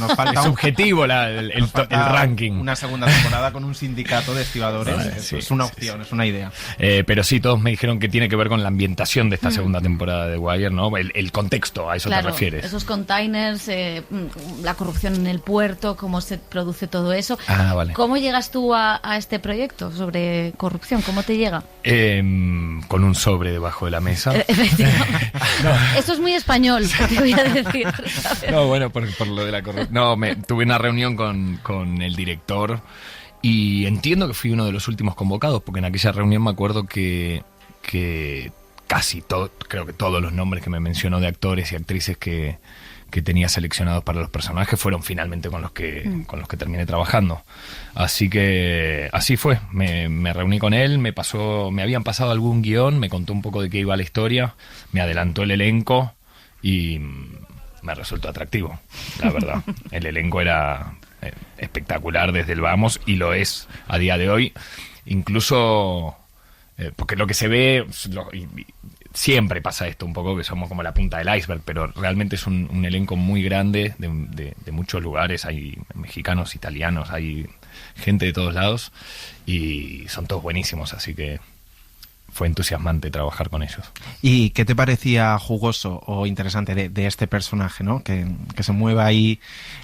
Nos falta es subjetivo el ranking. Una segunda temporada con un sindicato de estibadores. Vale, sí, es una opción, sí. Es una idea. Pero sí, todos me dijeron que tiene que ver con la ambientación de esta segunda temporada de Wire, ¿no? El contexto, a eso claro, te refieres. Esos containers, la corrupción en el puerto, cómo se produce todo eso. Ah, vale. ¿Cómo llegas tú a este proyecto sobre corrupción? ¿Cómo te llega? Con un sobre debajo de la mesa. No. Esto es muy español, te voy a decir. ¿Sabes? No, bueno, por lo de la corrupción. No, tuve una reunión con el director. Y entiendo que fui uno de los últimos convocados, porque en aquella reunión me acuerdo que casi todo, creo que todos los nombres que me mencionó de actores y actrices que tenía seleccionados para los personajes fueron finalmente con los que terminé trabajando. Así que así fue. Me reuní con él, me habían pasado algún guión, me contó un poco de qué iba la historia, me adelantó el elenco y me resultó atractivo, la verdad. El elenco era espectacular desde el vamos y lo es a día de hoy. Incluso Porque lo que se ve, siempre pasa esto un poco, que somos como la punta del iceberg, pero realmente es un elenco muy grande de muchos lugares. Hay mexicanos, italianos, hay gente de todos lados y son todos buenísimos, así que fue entusiasmante trabajar con ellos. ¿Y qué te parecía jugoso o interesante de este personaje, ¿no? Que se mueva ahí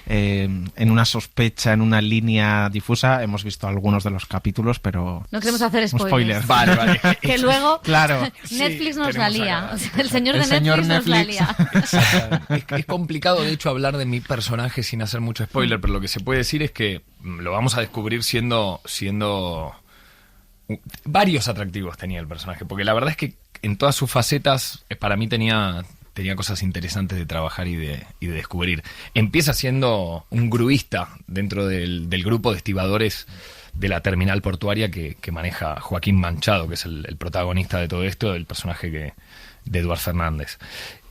en una sospecha, en una línea difusa? Hemos visto algunos de los capítulos, pero... No queremos hacer spoilers. Vale. Que luego claro. Netflix nos la lía. O sea, el señor de Netflix nos la lía. Es complicado, de hecho, hablar de mi personaje sin hacer mucho spoiler, pero lo que se puede decir es que lo vamos a descubrir siendo varios atractivos tenía el personaje, porque la verdad es que en todas sus facetas para mí tenía cosas interesantes de trabajar y de descubrir. Empieza siendo un gruista dentro del grupo de estibadores de la terminal portuaria que maneja Joaquín Manchado, que es el protagonista de todo esto, el personaje de Eduard Fernández.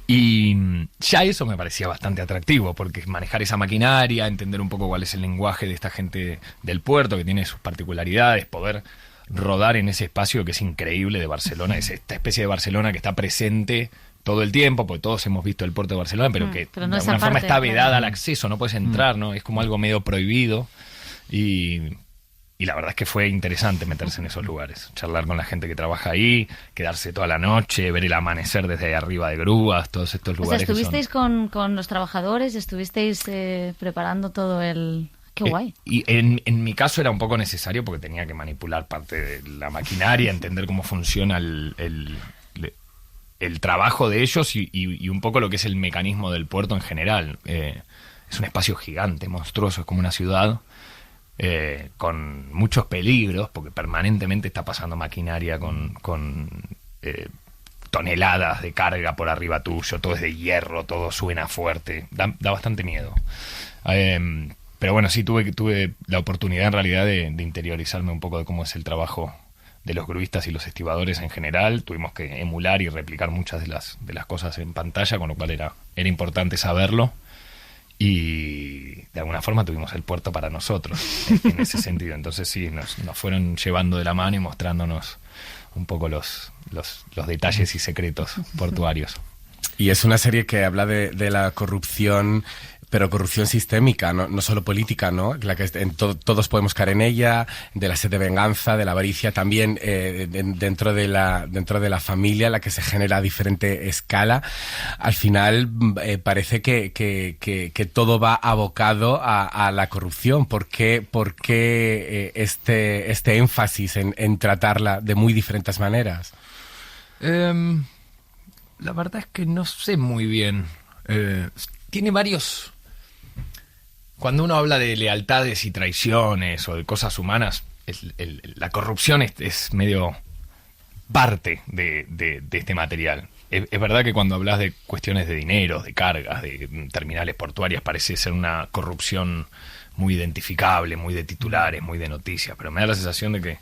Y ya eso me parecía bastante atractivo, porque manejar esa maquinaria, entender un poco cuál es el lenguaje de esta gente del puerto, que tiene sus particularidades, poder rodar en ese espacio que es increíble de Barcelona, es esta especie de Barcelona que está presente todo el tiempo, porque todos hemos visto el puerto de Barcelona, pero que pero no de alguna forma está vedada al acceso, no puedes entrar, ¿no? Es como algo medio prohibido y la verdad es que fue interesante meterse en esos lugares, charlar con la gente que trabaja ahí, quedarse toda la noche, ver el amanecer desde ahí arriba de grúas, todos estos lugares. O sea, ¿estuvisteis con los trabajadores? ¿Estuvisteis preparando todo el...? Qué guay. Y en mi caso era un poco necesario porque tenía que manipular parte de la maquinaria, entender cómo funciona el trabajo de ellos y un poco lo que es el mecanismo del puerto en general. Es un espacio gigante, monstruoso, es como una ciudad con muchos peligros porque permanentemente está pasando maquinaria con toneladas de carga por arriba tuyo, todo es de hierro, todo suena fuerte, da bastante miedo. Pero bueno, sí tuve la oportunidad en realidad de interiorizarme un poco de cómo es el trabajo de los gruistas y los estibadores en general. Tuvimos que emular y replicar muchas de las cosas en pantalla, con lo cual era importante saberlo. Y de alguna forma tuvimos el puerto para nosotros en ese sentido. Entonces sí, nos fueron llevando de la mano y mostrándonos un poco los detalles y secretos portuarios. Y es una serie que habla de la corrupción, pero corrupción sistémica, no solo política, ¿no? La que todos podemos caer en ella, de la sed de venganza, de la avaricia, también dentro de la familia, la que se genera a diferente escala. Al final parece que todo va abocado a la corrupción. ¿Por qué este énfasis en tratarla de muy diferentes maneras? La verdad es que no sé muy bien. Tiene varios... Cuando uno habla de lealtades y traiciones o de cosas humanas, la corrupción es medio parte de este material. Es verdad que cuando hablas de cuestiones de dinero, de cargas, de terminales portuarias, parece ser una corrupción muy identificable, muy de titulares, muy de noticias, pero me da la sensación de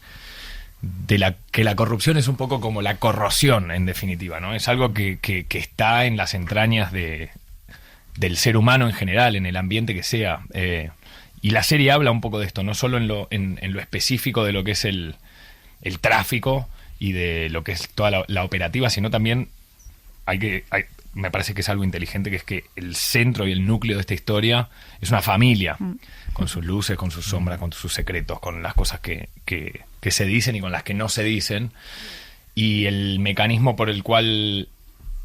que la corrupción es un poco como la corrosión, en definitiva, ¿no? Es algo que está en las entrañas del ser humano en general, en el ambiente que sea. Y la serie habla un poco de esto, no solo en lo específico de lo que es el tráfico y de lo que es toda la operativa, sino también me parece que es algo inteligente, que es que el centro y el núcleo de esta historia es una familia, con sus luces, con sus sombras, con sus secretos, con las cosas que se dicen y con las que no se dicen, y el mecanismo por el cual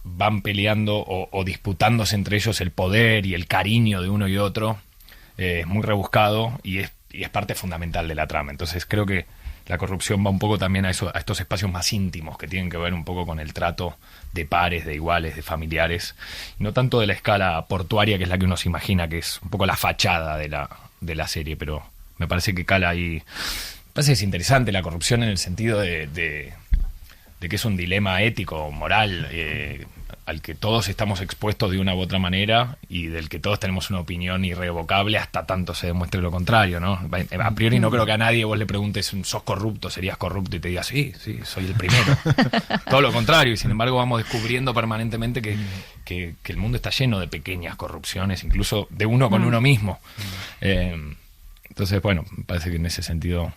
van peleando o disputándose entre ellos el poder y el cariño de uno y otro es muy rebuscado y es parte fundamental de la trama. Entonces creo que la corrupción va un poco también a estos espacios más íntimos que tienen que ver un poco con el trato de pares, de iguales, de familiares, y no tanto de la escala portuaria, que es la que uno se imagina, que es un poco la fachada de la serie, pero me parece que cala ahí. Me parece que es interesante la corrupción en el sentido de que es un dilema ético, moral, al que todos estamos expuestos de una u otra manera y del que todos tenemos una opinión irrevocable hasta tanto se demuestre lo contrario, ¿no? A priori no creo que a nadie vos le preguntes, ¿sos corrupto? ¿Serías corrupto? Y te diga, sí, soy el primero. Todo lo contrario, y sin embargo vamos descubriendo permanentemente que el mundo está lleno de pequeñas corrupciones, incluso de uno con uno mismo. Entonces, bueno, me parece que en ese sentido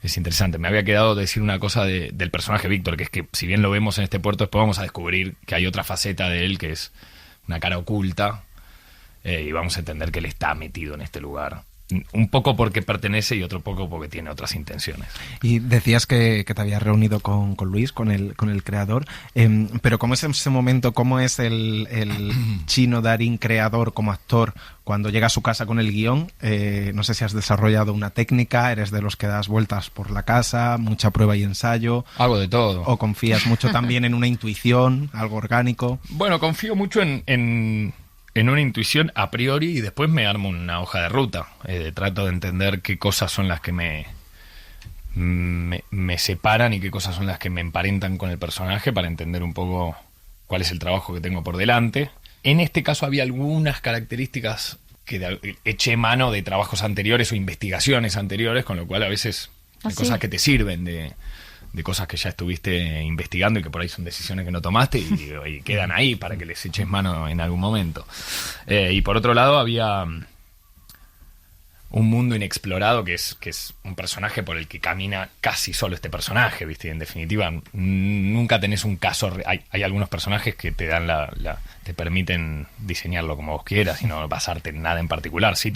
es interesante. Me había quedado decir una cosa del personaje Víctor, que es que si bien lo vemos en este puerto, después vamos a descubrir que hay otra faceta de él que es una cara oculta, y vamos a entender que él está metido en este lugar. Un poco porque pertenece y otro poco porque tiene otras intenciones. Y decías que te habías reunido con Luis, con el creador, pero ¿cómo es ese momento? ¿Cómo es el Chino Darín creador como actor cuando llega a su casa con el guión? No sé si has desarrollado una técnica, eres de los que das vueltas por la casa, mucha prueba y ensayo. Hago de todo. ¿O confías mucho también en una intuición, algo orgánico? Bueno, confío mucho en una intuición a priori y después me armo una hoja de ruta. Trato de entender qué cosas son las que me separan y qué cosas son las que me emparentan con el personaje para entender un poco cuál es el trabajo que tengo por delante. En este caso había algunas características que eché mano de trabajos anteriores o investigaciones anteriores, con lo cual a veces hay cosas que te sirven de cosas que ya estuviste investigando y que por ahí son decisiones que no tomaste y quedan ahí para que les eches mano en algún momento. Y por otro lado había un mundo inexplorado que es un personaje por el que camina casi solo este personaje, ¿viste? Y en definitiva nunca tenés un caso. Hay algunos personajes que te dan te permiten diseñarlo como vos quieras y no basarte en nada en particular. Sí,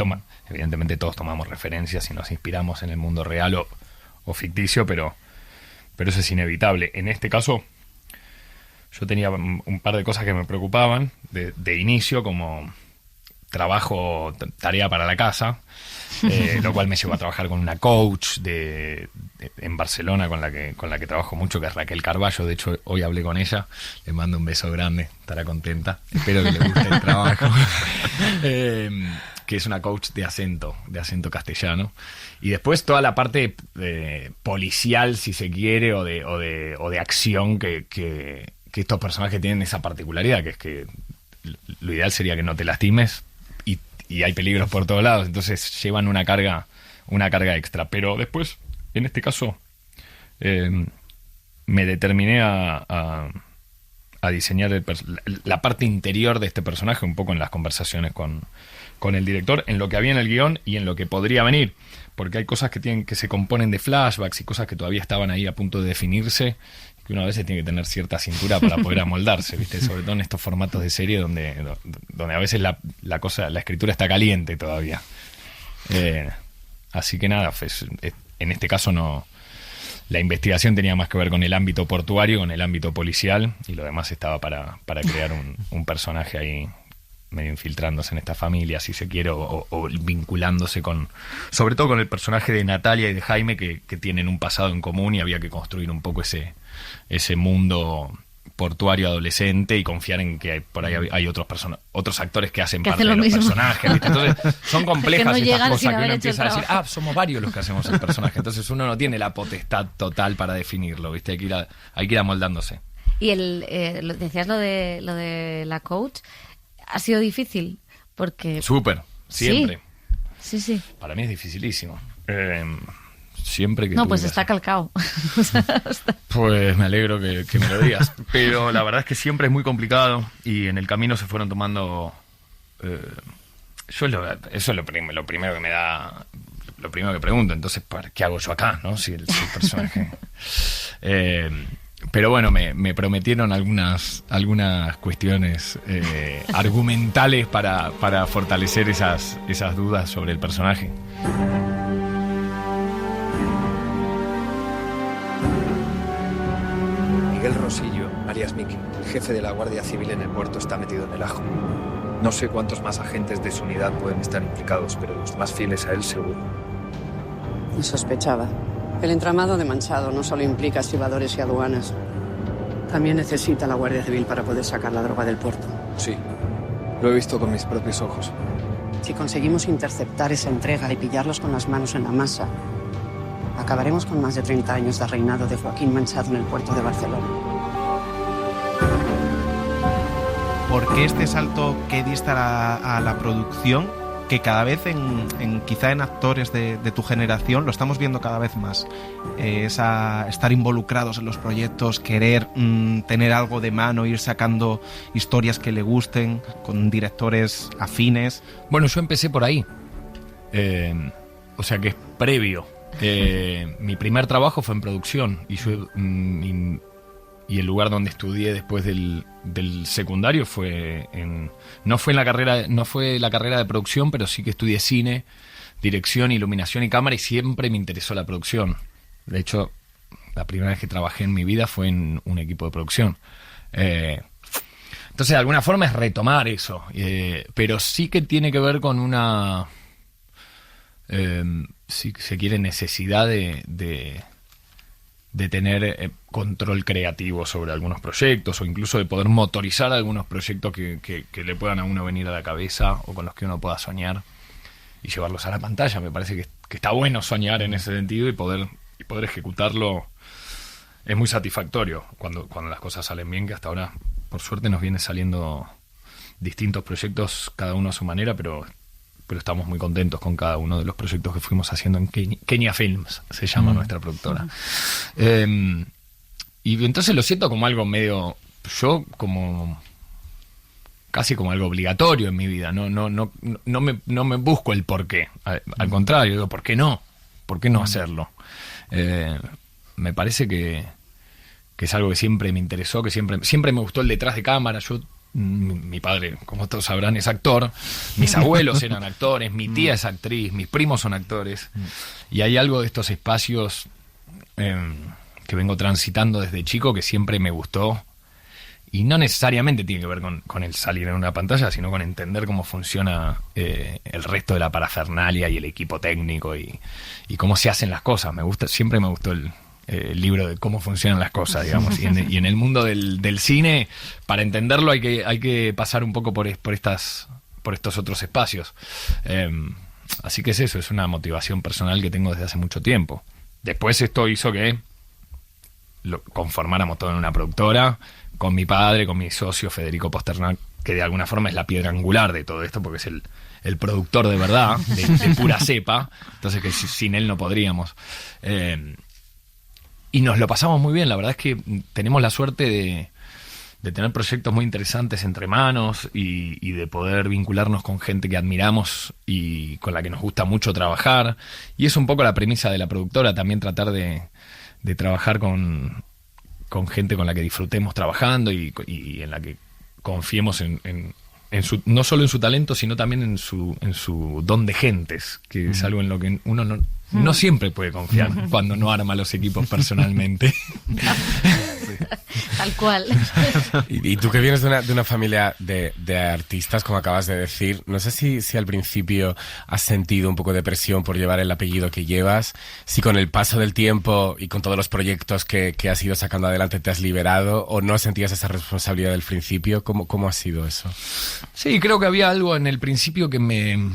evidentemente todos tomamos referencias y nos inspiramos en el mundo real o ficticio, pero eso es inevitable. En este caso, yo tenía un par de cosas que me preocupaban de inicio, como trabajo, tarea para la casa, lo cual me llevó a trabajar con una coach en Barcelona con la que trabajo mucho, que es Raquel Carballo. De hecho, hoy hablé con ella, le mando un beso grande, estará contenta, espero que le guste el trabajo. Que es una coach de acento castellano. Y después toda la parte policial, si se quiere, o de acción que estos personajes tienen esa particularidad, que es que lo ideal sería que no te lastimes y hay peligros por todos lados, entonces llevan una carga extra. Pero después, en este caso, me determiné a diseñar la parte interior de este personaje un poco en las conversaciones con el director, en lo que había en el guión y en lo que podría venir, porque hay cosas que se componen de flashbacks y cosas que todavía estaban ahí a punto de definirse, que una vez tiene que tener cierta cintura para poder amoldarse, ¿viste? Sobre todo en estos formatos de serie donde a veces la escritura está caliente todavía. Así que nada, en este caso no. La investigación tenía más que ver con el ámbito portuario, con el ámbito policial, y lo demás estaba para crear un personaje ahí medio infiltrándose en esta familia, si se quiere, o vinculándose sobre todo con el personaje de Natalia y de Jaime, que tienen un pasado en común y había que construir un poco ese mundo portuario adolescente y confiar en que por ahí hay otros actores que hacen parte de los personajes, ¿viste? Entonces son complejas estas cosas que uno empieza a decir, somos varios los que hacemos el personaje, entonces uno no tiene la potestad total para definirlo, ¿viste? Hay que ir amoldándose. Y decías lo de la coach, ha sido difícil porque súper, siempre. Sí. Para mí es dificilísimo. Siempre que no, pues está calcado. Pues me alegro que me lo digas. Pero la verdad es que siempre es muy complicado y en el camino se fueron tomando. Eso es lo primero que me da. Lo primero que pregunto. Entonces, ¿qué hago yo acá? ¿No? Si el personaje. Pero bueno, me prometieron algunas cuestiones argumentales para fortalecer esas dudas sobre el personaje. Miguel Rosillo, alias Miki, el jefe de la Guardia Civil en el puerto, está metido en el ajo. No sé cuántos más agentes de su unidad pueden estar implicados, pero los más fieles a él seguro. Lo sospechaba. El entramado de Manchado no solo implica estibadores y aduanas. También necesita la Guardia Civil para poder sacar la droga del puerto. Sí, lo he visto con mis propios ojos. Si conseguimos interceptar esa entrega y pillarlos con las manos en la masa, acabaremos con más de 30 años de reinado de Joaquín Manchado en el puerto de Barcelona. ¿Por qué este salto que diste a la producción, que cada vez quizá en actores de tu generación lo estamos viendo cada vez más? Estar involucrados en los proyectos, querer tener algo de mano, ir sacando historias que le gusten, con directores afines. Bueno, yo empecé por ahí. O sea que es previo Mi primer trabajo fue en producción y yo y el lugar donde estudié después del secundario no fue la carrera de producción, pero sí que estudié cine, dirección, iluminación y cámara, y siempre me interesó la producción. De hecho, la primera vez que trabajé en mi vida fue en un equipo de producción. Entonces, de alguna forma es retomar eso, pero sí que tiene que ver con una, si se quiere, necesidad de tener control creativo sobre algunos proyectos, o incluso de poder motorizar algunos proyectos que le puedan a uno venir a la cabeza o con los que uno pueda soñar y llevarlos a la pantalla. Me parece que está bueno soñar en ese sentido y poder ejecutarlo. Es muy satisfactorio cuando las cosas salen bien, que hasta ahora, por suerte, nos vienen saliendo distintos proyectos, cada uno a su manera, pero estamos muy contentos con cada uno de los proyectos que fuimos haciendo en Kenia Films, se llama nuestra productora. Y entonces lo siento como algo medio, casi como algo obligatorio en mi vida. No me busco el porqué. Al contrario, digo, ¿por qué no? ¿Por qué no hacerlo? Me parece que es algo que siempre me interesó, que siempre me gustó el detrás de cámara. Mi padre, como todos sabrán, es actor, mis abuelos eran actores, mi tía es actriz, mis primos son actores, y hay algo de estos espacios que vengo transitando desde chico que siempre me gustó, y no necesariamente tiene que ver con el salir en una pantalla, sino con entender cómo funciona el resto de la parafernalia y el equipo técnico y cómo se hacen las cosas. Siempre me gustó el libro de cómo funcionan las cosas, digamos, y en el mundo del cine, para entenderlo hay que pasar un poco por estos otros espacios. Así que es una motivación personal que tengo desde hace mucho tiempo. Después esto hizo que conformáramos todo en una productora, con mi padre, con mi socio Federico Posternak, que de alguna forma es la piedra angular de todo esto, porque es el productor de verdad, de pura cepa, entonces que sin él no podríamos. Y nos lo pasamos muy bien. La verdad es que tenemos la suerte de tener proyectos muy interesantes entre manos y de poder vincularnos con gente que admiramos y con la que nos gusta mucho trabajar. Y es un poco la premisa de la productora, también tratar de trabajar con gente con la que disfrutemos trabajando y en la que confiemos no solo en su talento, sino también en su don de gentes, que es algo en lo que uno no siempre puede confiar cuando no arma los equipos personalmente. Tal cual. Y tú que vienes de una familia de artistas, como acabas de decir, no sé si al principio has sentido un poco de presión por llevar el apellido que llevas, si con el paso del tiempo y con todos los proyectos que has ido sacando adelante te has liberado, o no sentías esa responsabilidad del principio. ¿Cómo ha sido eso? Sí, creo que había algo en el principio que me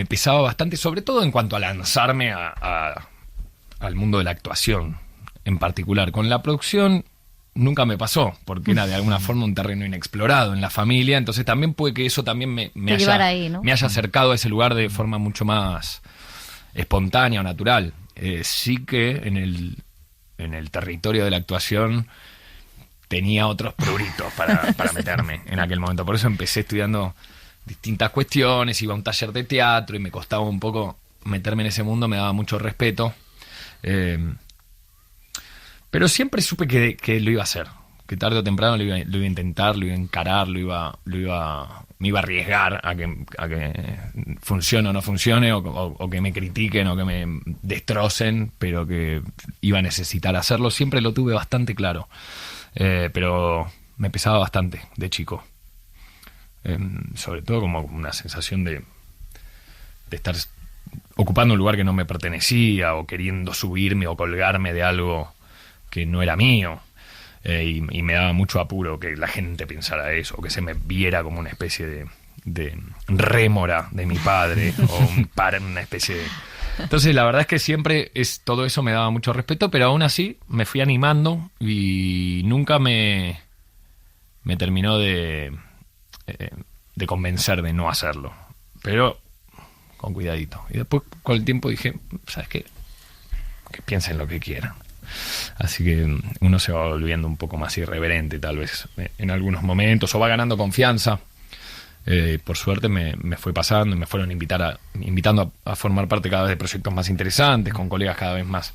pesaba bastante, sobre todo en cuanto a lanzarme al mundo de la actuación en particular. Con la producción nunca me pasó, porque era de alguna forma un terreno inexplorado en la familia, entonces también puede que eso también me haya acercado a ese lugar de forma mucho más espontánea o natural. Sí que en el territorio de la actuación tenía otros pruritos para meterme en aquel momento, por eso empecé estudiando distintas cuestiones, iba a un taller de teatro y me costaba un poco meterme en ese mundo, me daba mucho respeto, pero siempre supe que lo iba a hacer, que tarde o temprano lo iba a intentar, lo iba a encarar, me iba a arriesgar a que funcione o no funcione, o que me critiquen o que me destrocen, pero que iba a necesitar hacerlo. Siempre lo tuve bastante claro, pero me pesaba bastante de chico. Sobre todo como una sensación de estar ocupando un lugar que no me pertenecía, o queriendo subirme o colgarme de algo que no era mío, y me daba mucho apuro que la gente pensara eso, o que se me viera como una especie de rémora de mi padre, o una especie de... Entonces la verdad es que siempre todo eso me daba mucho respeto, pero aún así me fui animando y nunca me terminó de convencer de no hacerlo, pero con cuidadito. Y después con el tiempo dije, ¿sabes qué? Que piensen lo que quieran. Así que uno se va volviendo un poco más irreverente tal vez en algunos momentos, o va ganando confianza. Por suerte me fue pasando y me fueron invitando a formar parte cada vez de proyectos más interesantes, con colegas cada vez más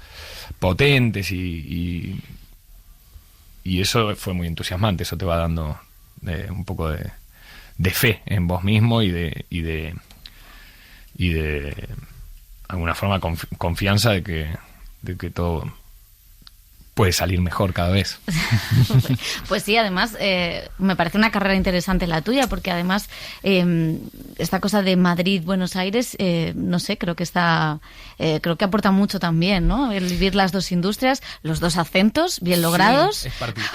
potentes y eso fue muy entusiasmante. Eso te va dando un poco de fe en vos mismo y de alguna forma confianza de que todo puede salir mejor cada vez. Pues sí, además me parece una carrera interesante la tuya, porque además esta cosa de Madrid, Buenos Aires, no sé, creo que aporta mucho también, ¿no? El vivir las dos industrias, los dos acentos bien logrados.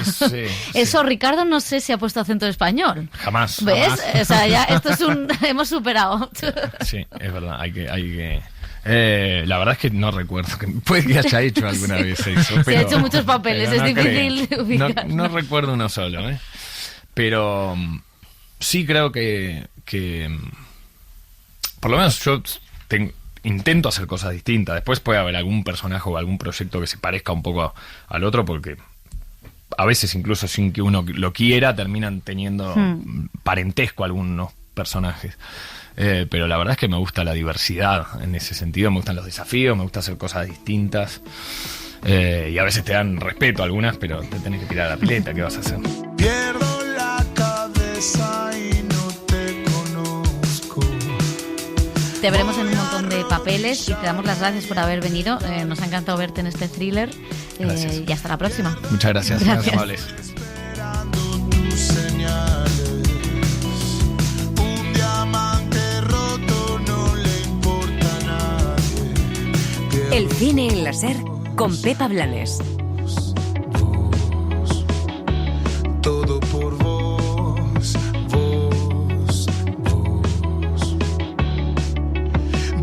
Sí, Eso, Ricardo, no sé si ha puesto acento español. Jamás. ¿Ves? Jamás. O sea, ya esto es hemos superado. Sí, es verdad, hay que la verdad es que no recuerdo, que puede que haya hecho alguna vez eso. Pero, se ha hecho muchos papeles, es difícil ubicar. No recuerdo uno solo, pero sí creo que por lo menos yo intento hacer cosas distintas. Después puede haber algún personaje o algún proyecto que se parezca un poco al otro, porque a veces incluso sin que uno lo quiera terminan teniendo parentesco algunos personajes. Pero la verdad es que me gusta la diversidad en ese sentido, me gustan los desafíos, me gusta hacer cosas distintas, y a veces te dan respeto algunas, pero te tenés que tirar a la pileta. ¿Qué vas a hacer? Pierdo la cabeza y no te conozco. Te veremos en un montón de papeles y te damos las gracias por haber venido. Nos ha encantado verte en este thriller, y hasta la próxima. Muchas gracias. Gracias. Amables. El cine en la SER con Pepa Blanes. Todo por vos, vos, vos.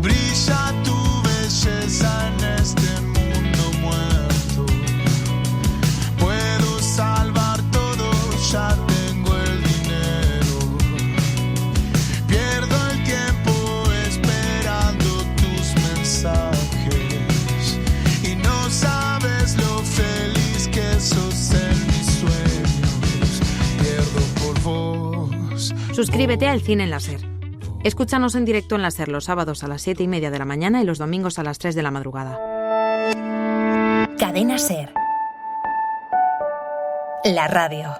Brilla tu belleza en este mundo muerto. Puedo salvar todo, ya tengo el dinero. Pierdo el tiempo esperando tus mensajes. Sabes lo feliz que sos en mis sueños. Pierdo por vos. Suscríbete al Cine en la SER. Escúchanos en directo en la SER los sábados a las 7:30 de la mañana y los domingos a las 3 de la madrugada. Cadena SER. La radio.